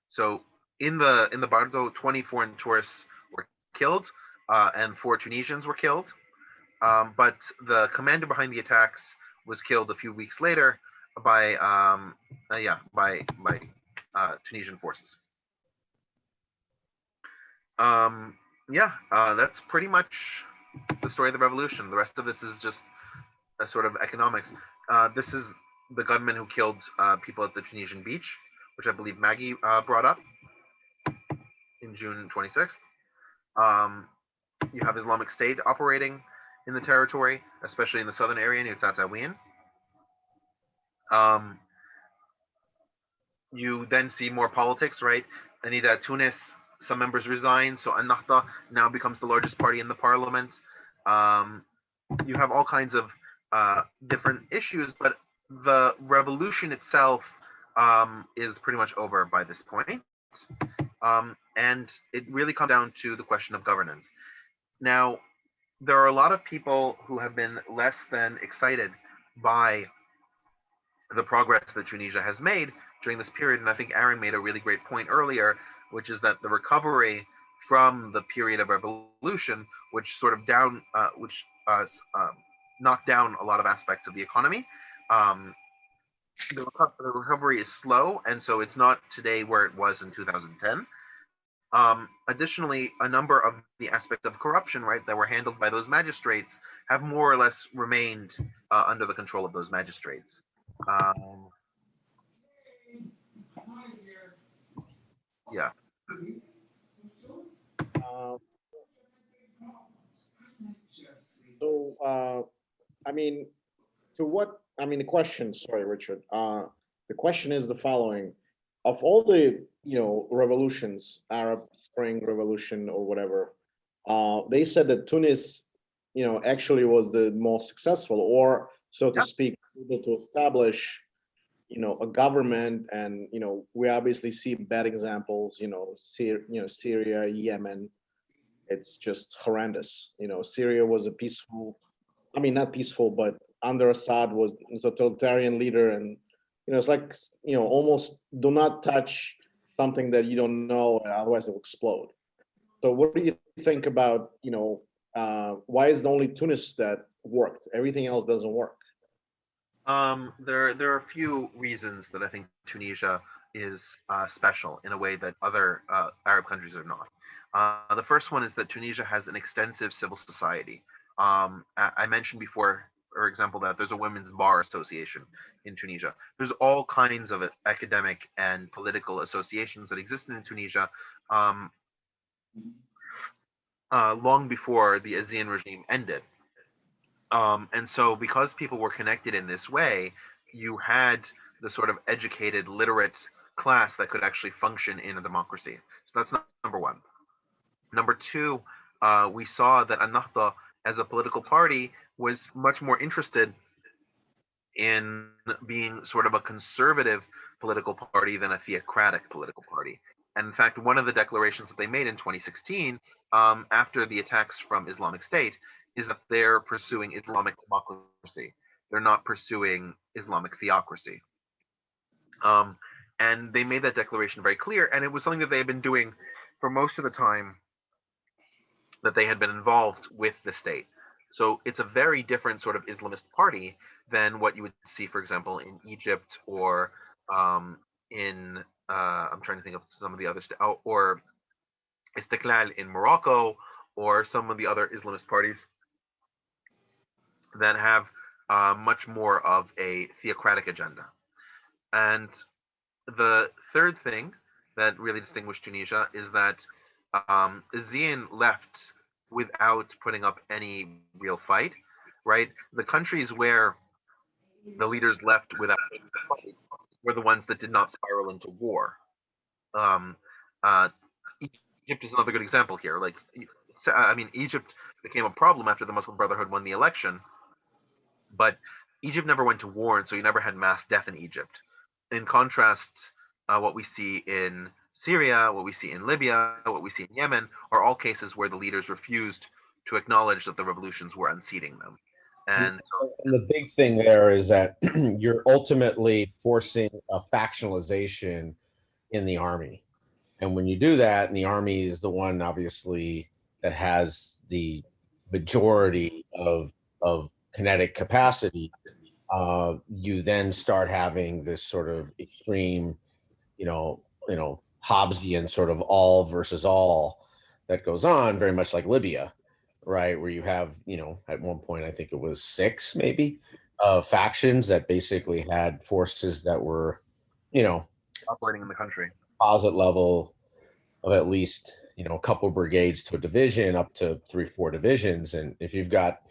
So in the Bardo, 20 foreign tourists were killed, and 4 Tunisians were killed. But the commander behind the attacks was killed a few weeks later by Tunisian forces. That's pretty much the story of the revolution. The rest of this is just a sort of economics. This is the gunman who killed people at the Tunisian beach, which I believe Maggie brought up in June 26th. You have Islamic State operating in the territory, especially in the southern area near Tataouine. You then see more politics, right? Nida Tunis, some members resign, so Ennahda now becomes the largest party in the parliament. You have all kinds of different issues, but the revolution itself is pretty much over by this point. And it really comes down to the question of governance. Now, there are a lot of people who have been less than excited by the progress that Tunisia has made during this period, and I think Aaron made a really great point earlier, which is that the recovery from the period of revolution, which sort of knocked down a lot of aspects of the economy, the recovery is slow, and so it's not today where it was in 2010. Additionally, a number of the aspects of corruption, right, that were handled by those magistrates have more or less remained under the control of those magistrates. Yeah. The question, sorry, Richard. The question is the following. Of all the, revolutions, Arab Spring Revolution or whatever, they said that Tunis, actually was the most successful, or so to speak, able to establish, a government. And, we obviously see bad examples, Syria, Yemen. It's just horrendous. Syria was a peaceful, not peaceful, but under Assad was a totalitarian leader. And, it's like, almost do not touch something that you don't know, otherwise it'll explode. So what do you think about, why is it only Tunis that worked? Everything else doesn't work. There are a few reasons that I think Tunisia is special in a way that other Arab countries are not. The first one is that Tunisia has an extensive civil society. I mentioned before, for example, that there's a women's bar association in Tunisia. There's all kinds of academic and political associations that existed in Tunisia long before the Azian regime ended. And so because people were connected in this way, you had the sort of educated, literate class that could actually function in a democracy. So that's number one. Number two, we saw that Ennahda as a political party was much more interested in being sort of a conservative political party than a theocratic political party. And in fact, one of the declarations that they made in 2016, after the attacks from Islamic State, is that they're pursuing Islamic democracy. They're not pursuing Islamic theocracy. And they made that declaration very clear, and it was something that they had been doing for most of the time that they had been involved with the state. So it's a very different sort of Islamist party than what you would see, for example, in Egypt or in I'm trying to think of some of the other or Istiklal in Morocco, or some of the other Islamist parties that have much more of a theocratic agenda. And the third thing that really distinguished Tunisia is that Zian left without putting up any real fight, right? The countries where the leaders left without a fight were the ones that did not spiral into war. Um, uh, Egypt is another good example here. Like, I mean, Egypt became a problem after the Muslim Brotherhood won the election, but Egypt never went to war, and so you never had mass death in Egypt. In contrast, what we see in Syria, what we see in Libya, what we see in Yemen are all cases where the leaders refused to acknowledge that the revolutions were unseating them. And the big thing there is that you're ultimately forcing a factionalization in the army. And when you do that, and the army is the one, obviously, that has the majority of kinetic capacity, you then start having this sort of extreme, Hobbesian sort of all versus all that goes on, very much like Libya, right? Where you have, at one point, I think it was 6 maybe factions that basically had forces that were, operating in the country. composite level of at least, a couple brigades to a division, up to 3-4 divisions. And if you've got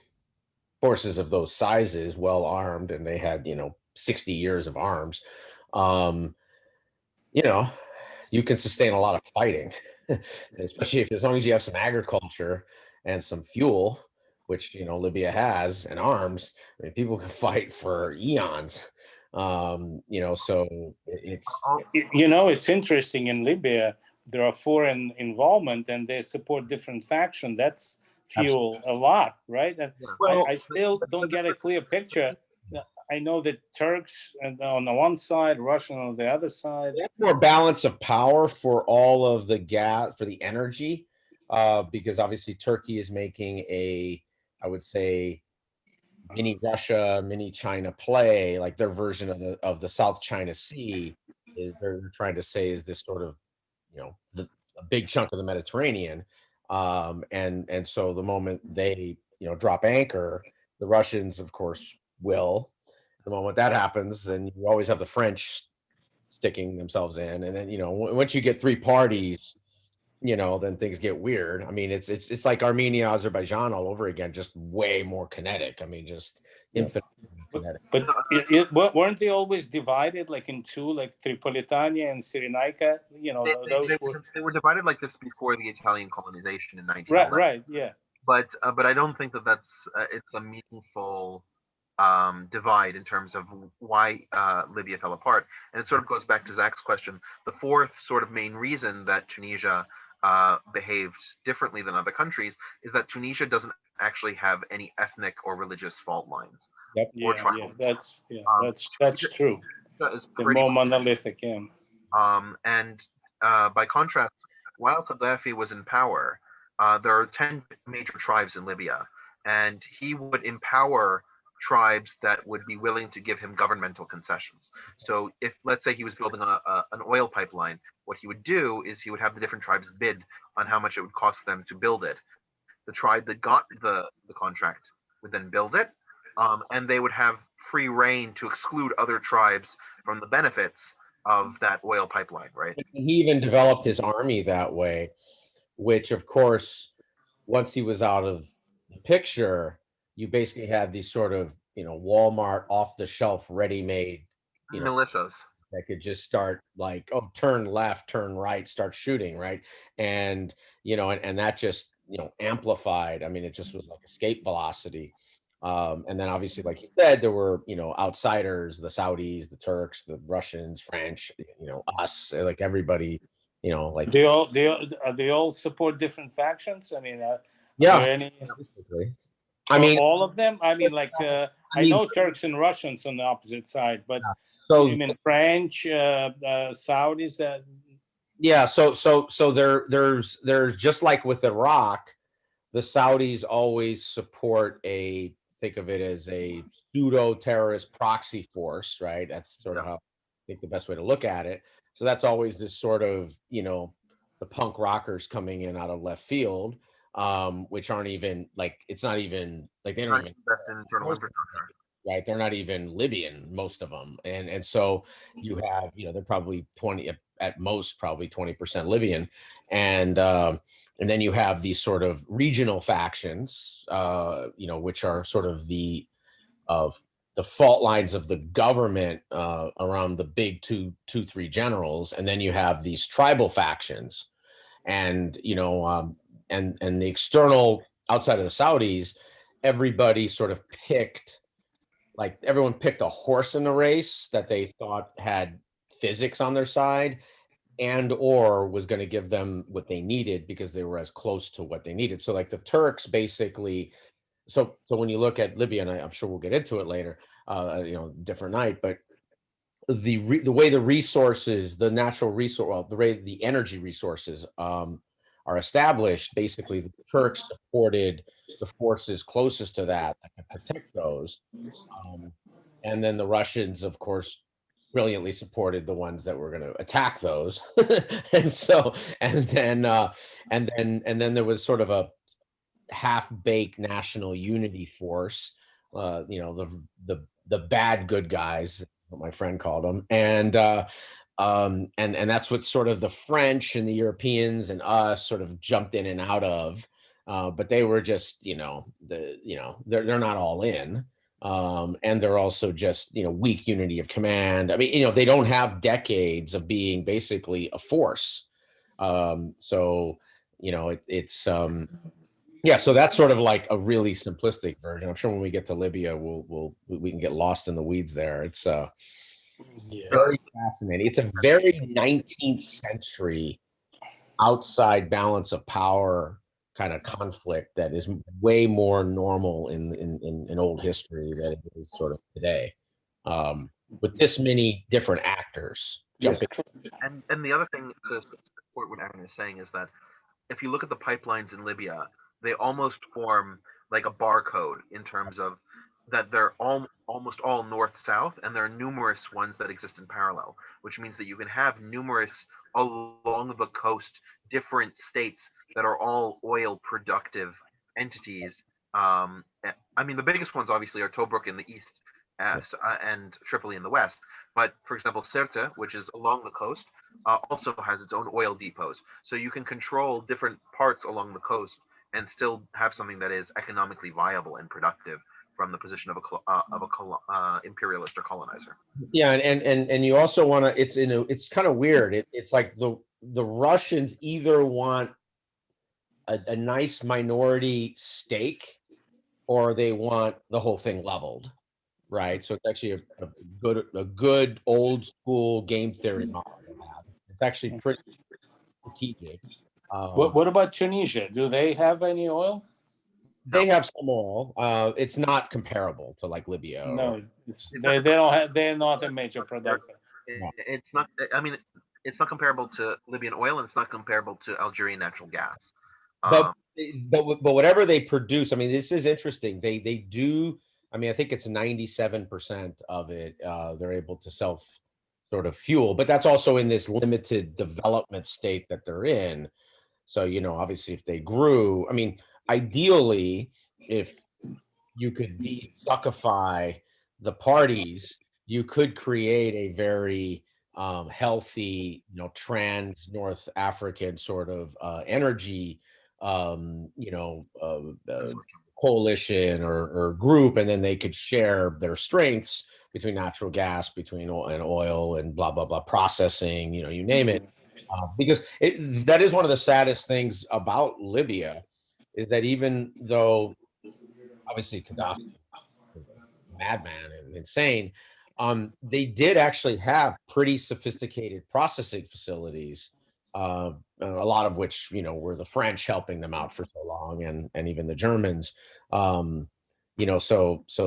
forces of those sizes, well armed, and they had, 60 years of arms, you know, you can sustain a lot of fighting, especially if, as long as you have some agriculture and some fuel, which, Libya has, and arms. I mean, people can fight for eons. So it's, It's interesting in Libya, there are foreign involvement and they support different faction. That's fuel a lot, right? And Well, I still don't get a clear picture. I know that Turks on the one side, Russian on the other side. more balance of power for all of the gas, for the energy, because obviously Turkey is making I would say, mini Russia, mini China play, like their version of the South China Sea is, they're trying to say, is this sort of, a big chunk of the Mediterranean. And so the moment they, drop anchor, the Russians, of course, will. The moment that happens, then you always have the French sticking themselves in. And then, once you get 3 parties, then things get weird. I mean, it's like Armenia, Azerbaijan all over again, just way more kinetic. I mean, just infinite kinetic. But weren't they always divided, like in two, like Tripolitania and Cyrenaica? They were divided like this before the Italian colonization in 1911. Right, yeah. But I don't think that that's it's a meaningful divide in terms of why Libya fell apart. And it sort of goes back to Zach's question. The fourth sort of main reason that Tunisia behaved differently than other countries is that Tunisia doesn't actually have any ethnic or religious fault lines. Yep. That's true. They're more monolithic, yeah. And by contrast, while Gaddafi was in power, there are 10 major tribes in Libya, and he would empower tribes that would be willing to give him governmental concessions. So if, let's say, he was building an oil pipeline, what he would do is he would have the different tribes bid on how much it would cost them to build it. The tribe that got the contract would then build it, and they would have free reign to exclude other tribes from the benefits of that oil pipeline, right? He even developed his army that way, which, of course, once he was out of the picture, you basically had these sort of, Walmart off-the-shelf, ready-made, militias that could just start like, oh, turn left, turn right, start shooting, right? And, and that just, amplified. I mean, it just was like escape velocity. And then obviously, like you said, there were, outsiders, the Saudis, the Turks, the Russians, French, us, like everybody, like, They all support different factions. I mean, are yeah, there any? basically. I mean, All of them. I mean, like I mean, know Turks and Russians on the opposite side, but so you mean French, Saudis? That yeah, so there's just like with Iraq, the Saudis always support think of it as a pseudo terrorist proxy force, right? That's sort of how I think the best way to look at it. So that's always this sort of, the punk rockers coming in out of left field, which aren't even like, it's not even like, they don't even invest in internal infrastructure. right? They're not even Libyan, most of them. And so you have, they're probably 20, at most probably 20% Libyan. And then you have these sort of regional factions, which are sort of the fault lines of the government around the big three generals. And then you have these tribal factions, and and the external outside of the Saudis, everybody sort of picked, like everyone picked a horse in the race that they thought had physics on their side and or was going to give them what they needed because they were as close to what they needed. So like the Turks basically, so when you look at Libya, and I'm sure we'll get into it later, different night, but the way the resources, the natural resource, well, the way the energy resources are established, basically the Turks supported the forces closest to that can protect those. And then the Russians, of course, brilliantly supported the ones that were going to attack those. And so, and then there was sort of a half-baked national unity force, the bad good guys, what my friend called them. And that's what sort of the French and the Europeans and us sort of jumped in and out of. But they were just, they're not all in. And they're also just, weak unity of command. I mean, they don't have decades of being basically a force. So, yeah, so that's sort of like a really simplistic version. I'm sure when we get to Libya, we can get lost in the weeds there. It's very fascinating. It's a very 19th century outside balance of power kind of conflict that is way more normal in old history than it is sort of today, with this many different actors jumping. And the other thing to support what Aaron is saying is that if you look at the pipelines in Libya, they almost form like a barcode in terms of that they're almost all north-south, and there are numerous ones that exist in parallel, which means that you can have numerous along the coast different states that are all oil productive entities. I mean, the biggest ones obviously are Tobruk in the east and Tripoli in the west. But for example, Sirte, which is along the coast, also has its own oil depots. So you can control different parts along the coast and still have something that is economically viable and productive from the position of a imperialist or colonizer. Yeah, and you also want to. It's kind of weird. It's like the Russians either want a nice minority stake, or they want the whole thing leveled, right? So it's actually a good old school game theory model to have. It's actually pretty strategic. what about Tunisia? Do they have any oil? They have some oil. It's not comparable to like Libya. No, they don't have. They're not a major producer. It's not. I mean, it's not comparable to Libyan oil, and it's not comparable to Algerian natural gas. But whatever they produce, I mean, this is interesting. They do. I mean, I think it's 97% of it. They're able to self sort of fuel, but that's also in this limited development state that they're in. So, obviously, if they grew, I mean, ideally, if you could de-suckify the parties, you could create a very healthy, trans North African sort of energy, coalition or group, and then they could share their strengths between natural gas, between oil and blah, blah, blah, processing, you name it. Because that is one of the saddest things about Libya, is that even though obviously Gaddafi madman and insane. They did actually have pretty sophisticated processing facilities, a lot of which, were the French helping them out for so long, and even the Germans. So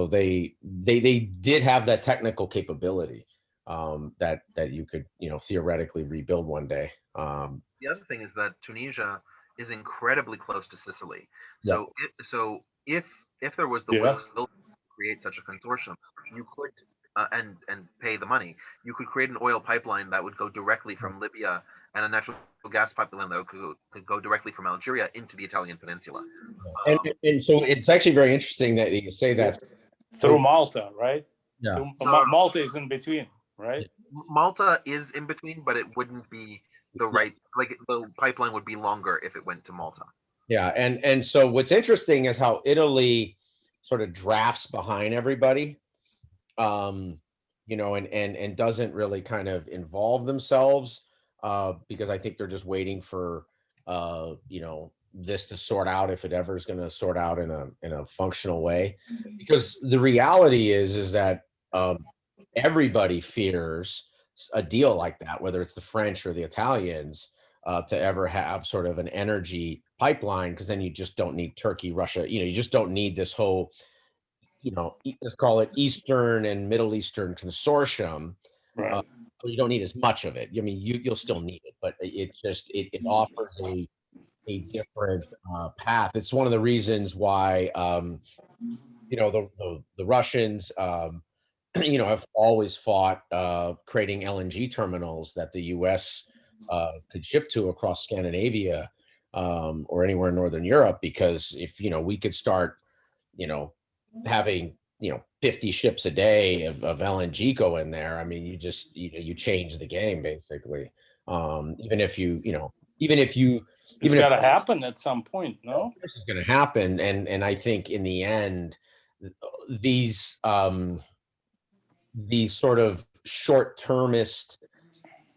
they did have that technical capability, that you could, theoretically rebuild one day. The other thing is that Tunisia is incredibly close to Sicily. Yeah. So if there was the Yeah. will to create such a consortium, you could and pay the money, you could create an oil pipeline that would go directly from Libya, and a natural gas pipeline that could go directly from Algeria into the Italian peninsula. And so it's actually very interesting that you say that. Through Malta, right? Yeah. Through, So- Malta is in between, right? Malta is in between, but it wouldn't be the right, like the pipeline would be longer if it went to Malta. Yeah, and so what's interesting is how Italy sort of drafts behind everybody, and doesn't really kind of involve themselves, because I think they're just waiting for this to sort out, if it ever is going to sort out in a functional way. Because the reality is that everybody fears a deal like that, whether it's the French or the Italians, to ever have sort of an energy pipeline, because then you just don't need Turkey, Russia. You just don't need this whole, let's call it Eastern and Middle Eastern consortium. Right. You don't need as much of it. I mean, you'll still need it, but it offers a different path. It's one of the reasons why the Russians have always fought creating LNG terminals that the U.S. Could ship to across Scandinavia, or anywhere in Northern Europe, because if we could start having 50 ships a day of LNG go in there, I mean, you change the game basically. Even if It's got to happen at some point, no? this is going to happen, and I think in the end, these sort of short-termist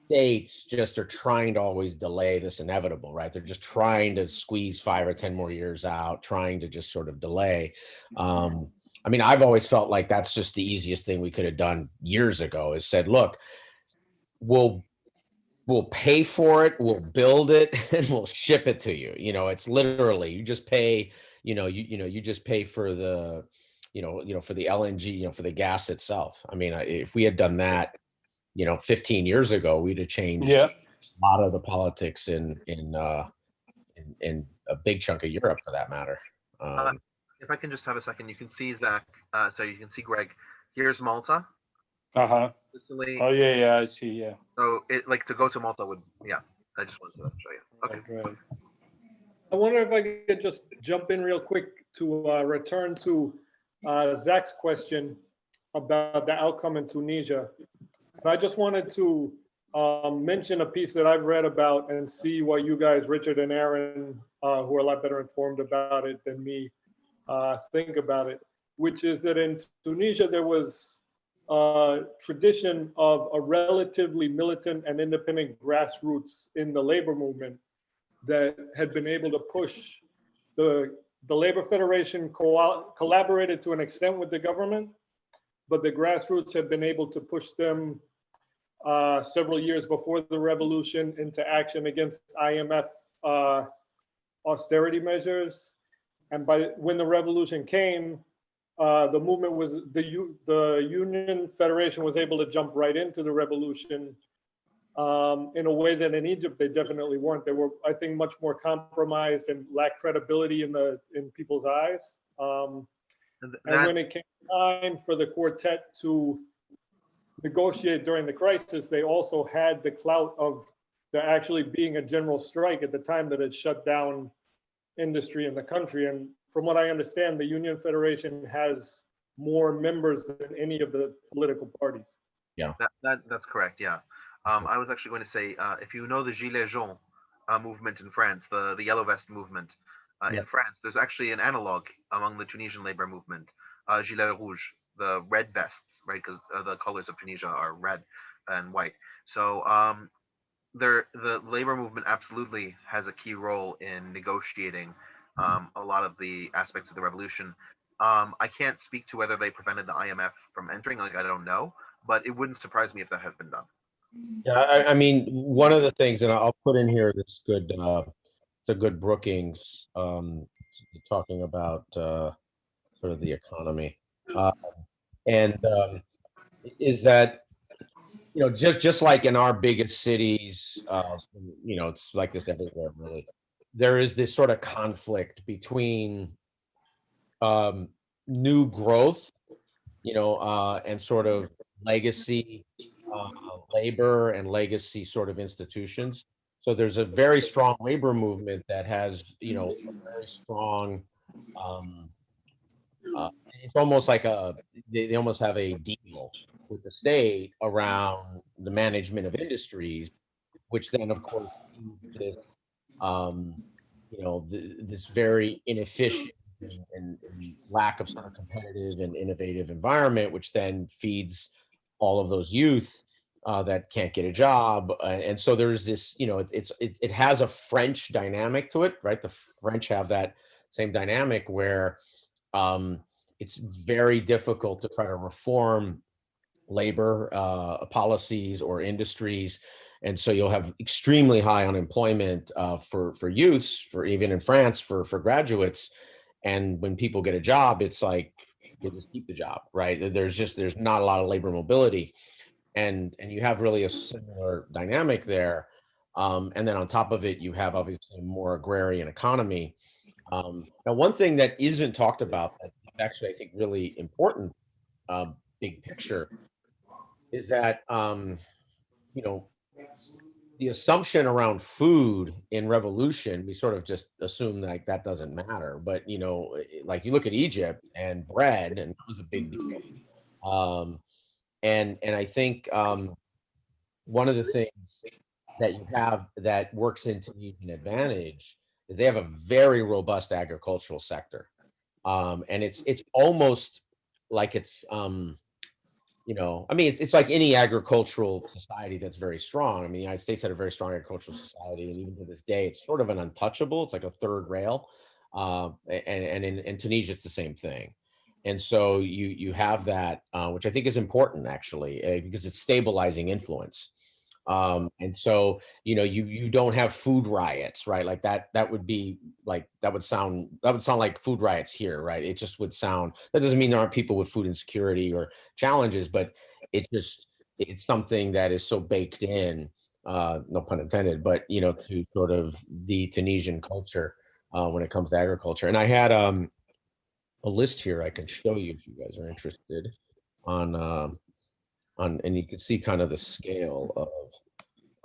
states just are trying to always delay this inevitable, right? They're just trying to squeeze 5 or 10 more years out, trying to just sort of delay. I mean, I've always felt like that's just the easiest thing we could have done years ago, is said, look, we'll pay for it, we'll build it, and we'll ship it to you. It's literally, you just pay, you just pay for the, for the LNG, for the gas itself. I mean, if we had done that, 15 years ago, we'd have changed Yeah. a lot of the politics in a big chunk of Europe, for that matter. If I can just have a second, you can see Zach. So you can see Greg. Here's Malta, Uh-huh. Sicily. Oh, yeah, I see, yeah. So to go to Malta would, yeah. I just wanted to show you. Okay. Right. I wonder if I could just jump in real quick to return to Zach's question about the outcome in Tunisia. And I just wanted to mention a piece that I've read about and see what you guys, Richard and Aaron, who are a lot better informed about it than me, think about it, which is that in Tunisia, there was a tradition of a relatively militant and independent grassroots in the labor movement that had been able to push the Labor Federation collaborated to an extent with the government, but the grassroots had been able to push them several years before the revolution into action against IMF austerity measures. And when the revolution came, the movement was, the Union Federation was able to jump right into the revolution in a way that in Egypt they definitely weren't. They were, I think, much more compromised and lacked credibility in people's eyes. And when it came time for the quartet to negotiate during the crisis, they also had the clout of there actually being a general strike at the time that had shut down industry in the country. And from what I understand, the Union Federation has more members than any of the political parties. Yeah, that's correct. Yeah. I was actually going to say, if you know the Gilets jaunes movement in France, the Yellow Vest movement in France, there's actually an analog among the Tunisian labor movement, Gilets rouges, the red vests, right? Because the colors of Tunisia are red and white. So the labor movement absolutely has a key role in negotiating a lot of the aspects of the revolution. I can't speak to whether they prevented the IMF from entering. Like, I don't know, but it wouldn't surprise me if that had been done. Yeah, I mean, one of the things, and I'll put in here this good, it's a good Brookings, talking about sort of the economy, and is that, you know, just like in our biggest cities, you know, it's like this everywhere, really. There is this sort of conflict between new growth, you know, and sort of legacy labor and legacy sort of institutions. So there's a very strong labor movement that has, you know, a very strong, um, it's almost like they almost have a deal with the state around the management of industries, which then of course feeds this, um, you know, this very inefficient and lack of sort of competitive and innovative environment, which then feeds all of those youth that can't get a job. And so there's this, you know, it has a French dynamic to it, right? The French have that same dynamic where um, it's very difficult to try to reform labor policies or industries, and so you'll have extremely high unemployment for youths, for even in France for graduates. And when people get a job, it's like they just keep the job, right? There's not a lot of labor mobility, and you have really a similar dynamic there. And then on top of it, you have obviously a more agrarian economy. Now, one thing that isn't talked about, that actually I think really important, big picture, is that you know, the assumption around food in revolution, we sort of just assume like that doesn't matter. But you know, like you look at Egypt and bread, and that was a big deal. Um, and I think one of the things that you have that works into Tunisian advantage is they have a very robust agricultural sector, and it's almost like it's you know, I mean, it's like any agricultural society that's very strong. I mean, the United States had a very strong agricultural society, and even to this day, it's sort of an untouchable. It's like a third rail, and in Tunisia, it's the same thing. And so you have that, which I think is important actually, because it's stabilizing influence. And so, you know, you don't have food riots, right? Like that would be like that would sound like food riots here, right? It just would sound, that doesn't mean there aren't people with food insecurity or challenges, but it's something that is so baked in, no pun intended, but you know, to sort of the Tunisian culture when it comes to agriculture. And I had a list here I can show you if you guys are interested on and you can see kind of the scale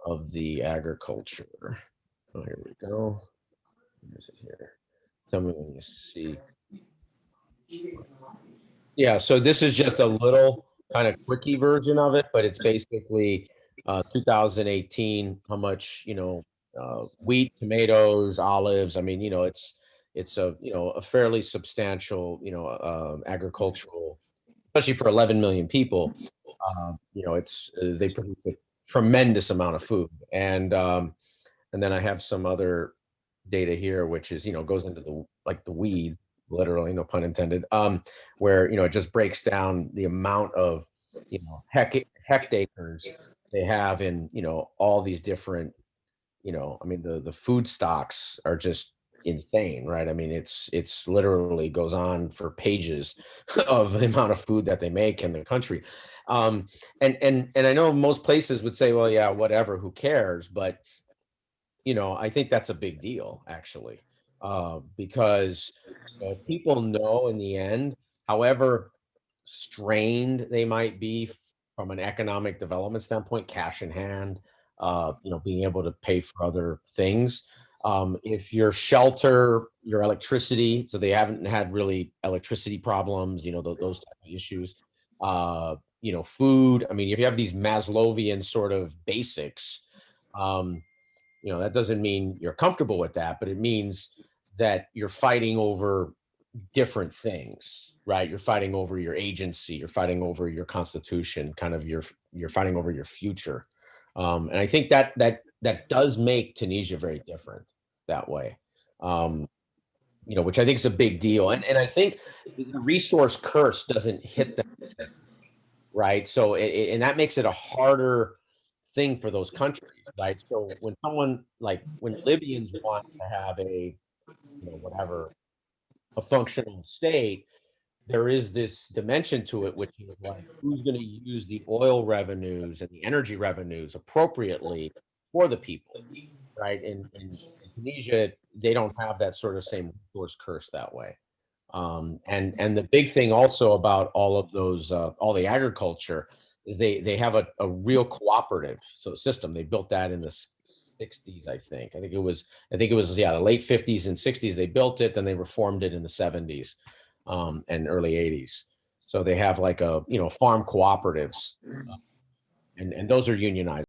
of the agriculture. Oh, here we go. Where's it here? Tell me when you see. Yeah, so this is just a little kind of quickie version of it, but it's basically 2018, how much, you know, wheat, tomatoes, olives. I mean, you know, it's a, you know, a fairly substantial, you know, agricultural, especially for 11 million people. You know, it's they produce a tremendous amount of food, and then I have some other data here, which is, you know, goes into the like the weed, literally, no pun intended, where, you know, it just breaks down the amount of, you know, hectares they have in, you know, all these different, you know, I mean, the food stocks are just insane, right? I mean, it's literally goes on for pages of the amount of food that they make in the country. And I know most places would say, well, yeah, whatever, who cares? But you know, I think that's a big deal actually, because people know in the end, however strained they might be from an economic development standpoint, cash in hand, you know, being able to pay for other things. If your shelter, your electricity, so they haven't had really electricity problems, you know, those type of issues. You know, food. I mean, if you have these Maslowian sort of basics, um, you know, that doesn't mean you're comfortable with that, but it means that you're fighting over different things, right? You're fighting over your agency, you're fighting over your constitution, kind of you're fighting over your future. And I think that does make Tunisia very different that way. Um, which I think is a big deal. And I think the resource curse doesn't hit them, right? So and that makes it a harder thing for those countries, right? So when Libyans want to have whatever, a functional state, there is this dimension to it, which is like, who's going to use the oil revenues and the energy revenues appropriately for the people, right? In Tunisia, they don't have that sort of same resource curse that way. And the big thing also about all of those, all the agriculture, is they have a real cooperative system. They built that in the 60s, I think. I think it was the late 50s and 60s they built it. Then they reformed it in the 70s and early 80s. So they have like farm cooperatives, and those are unionized.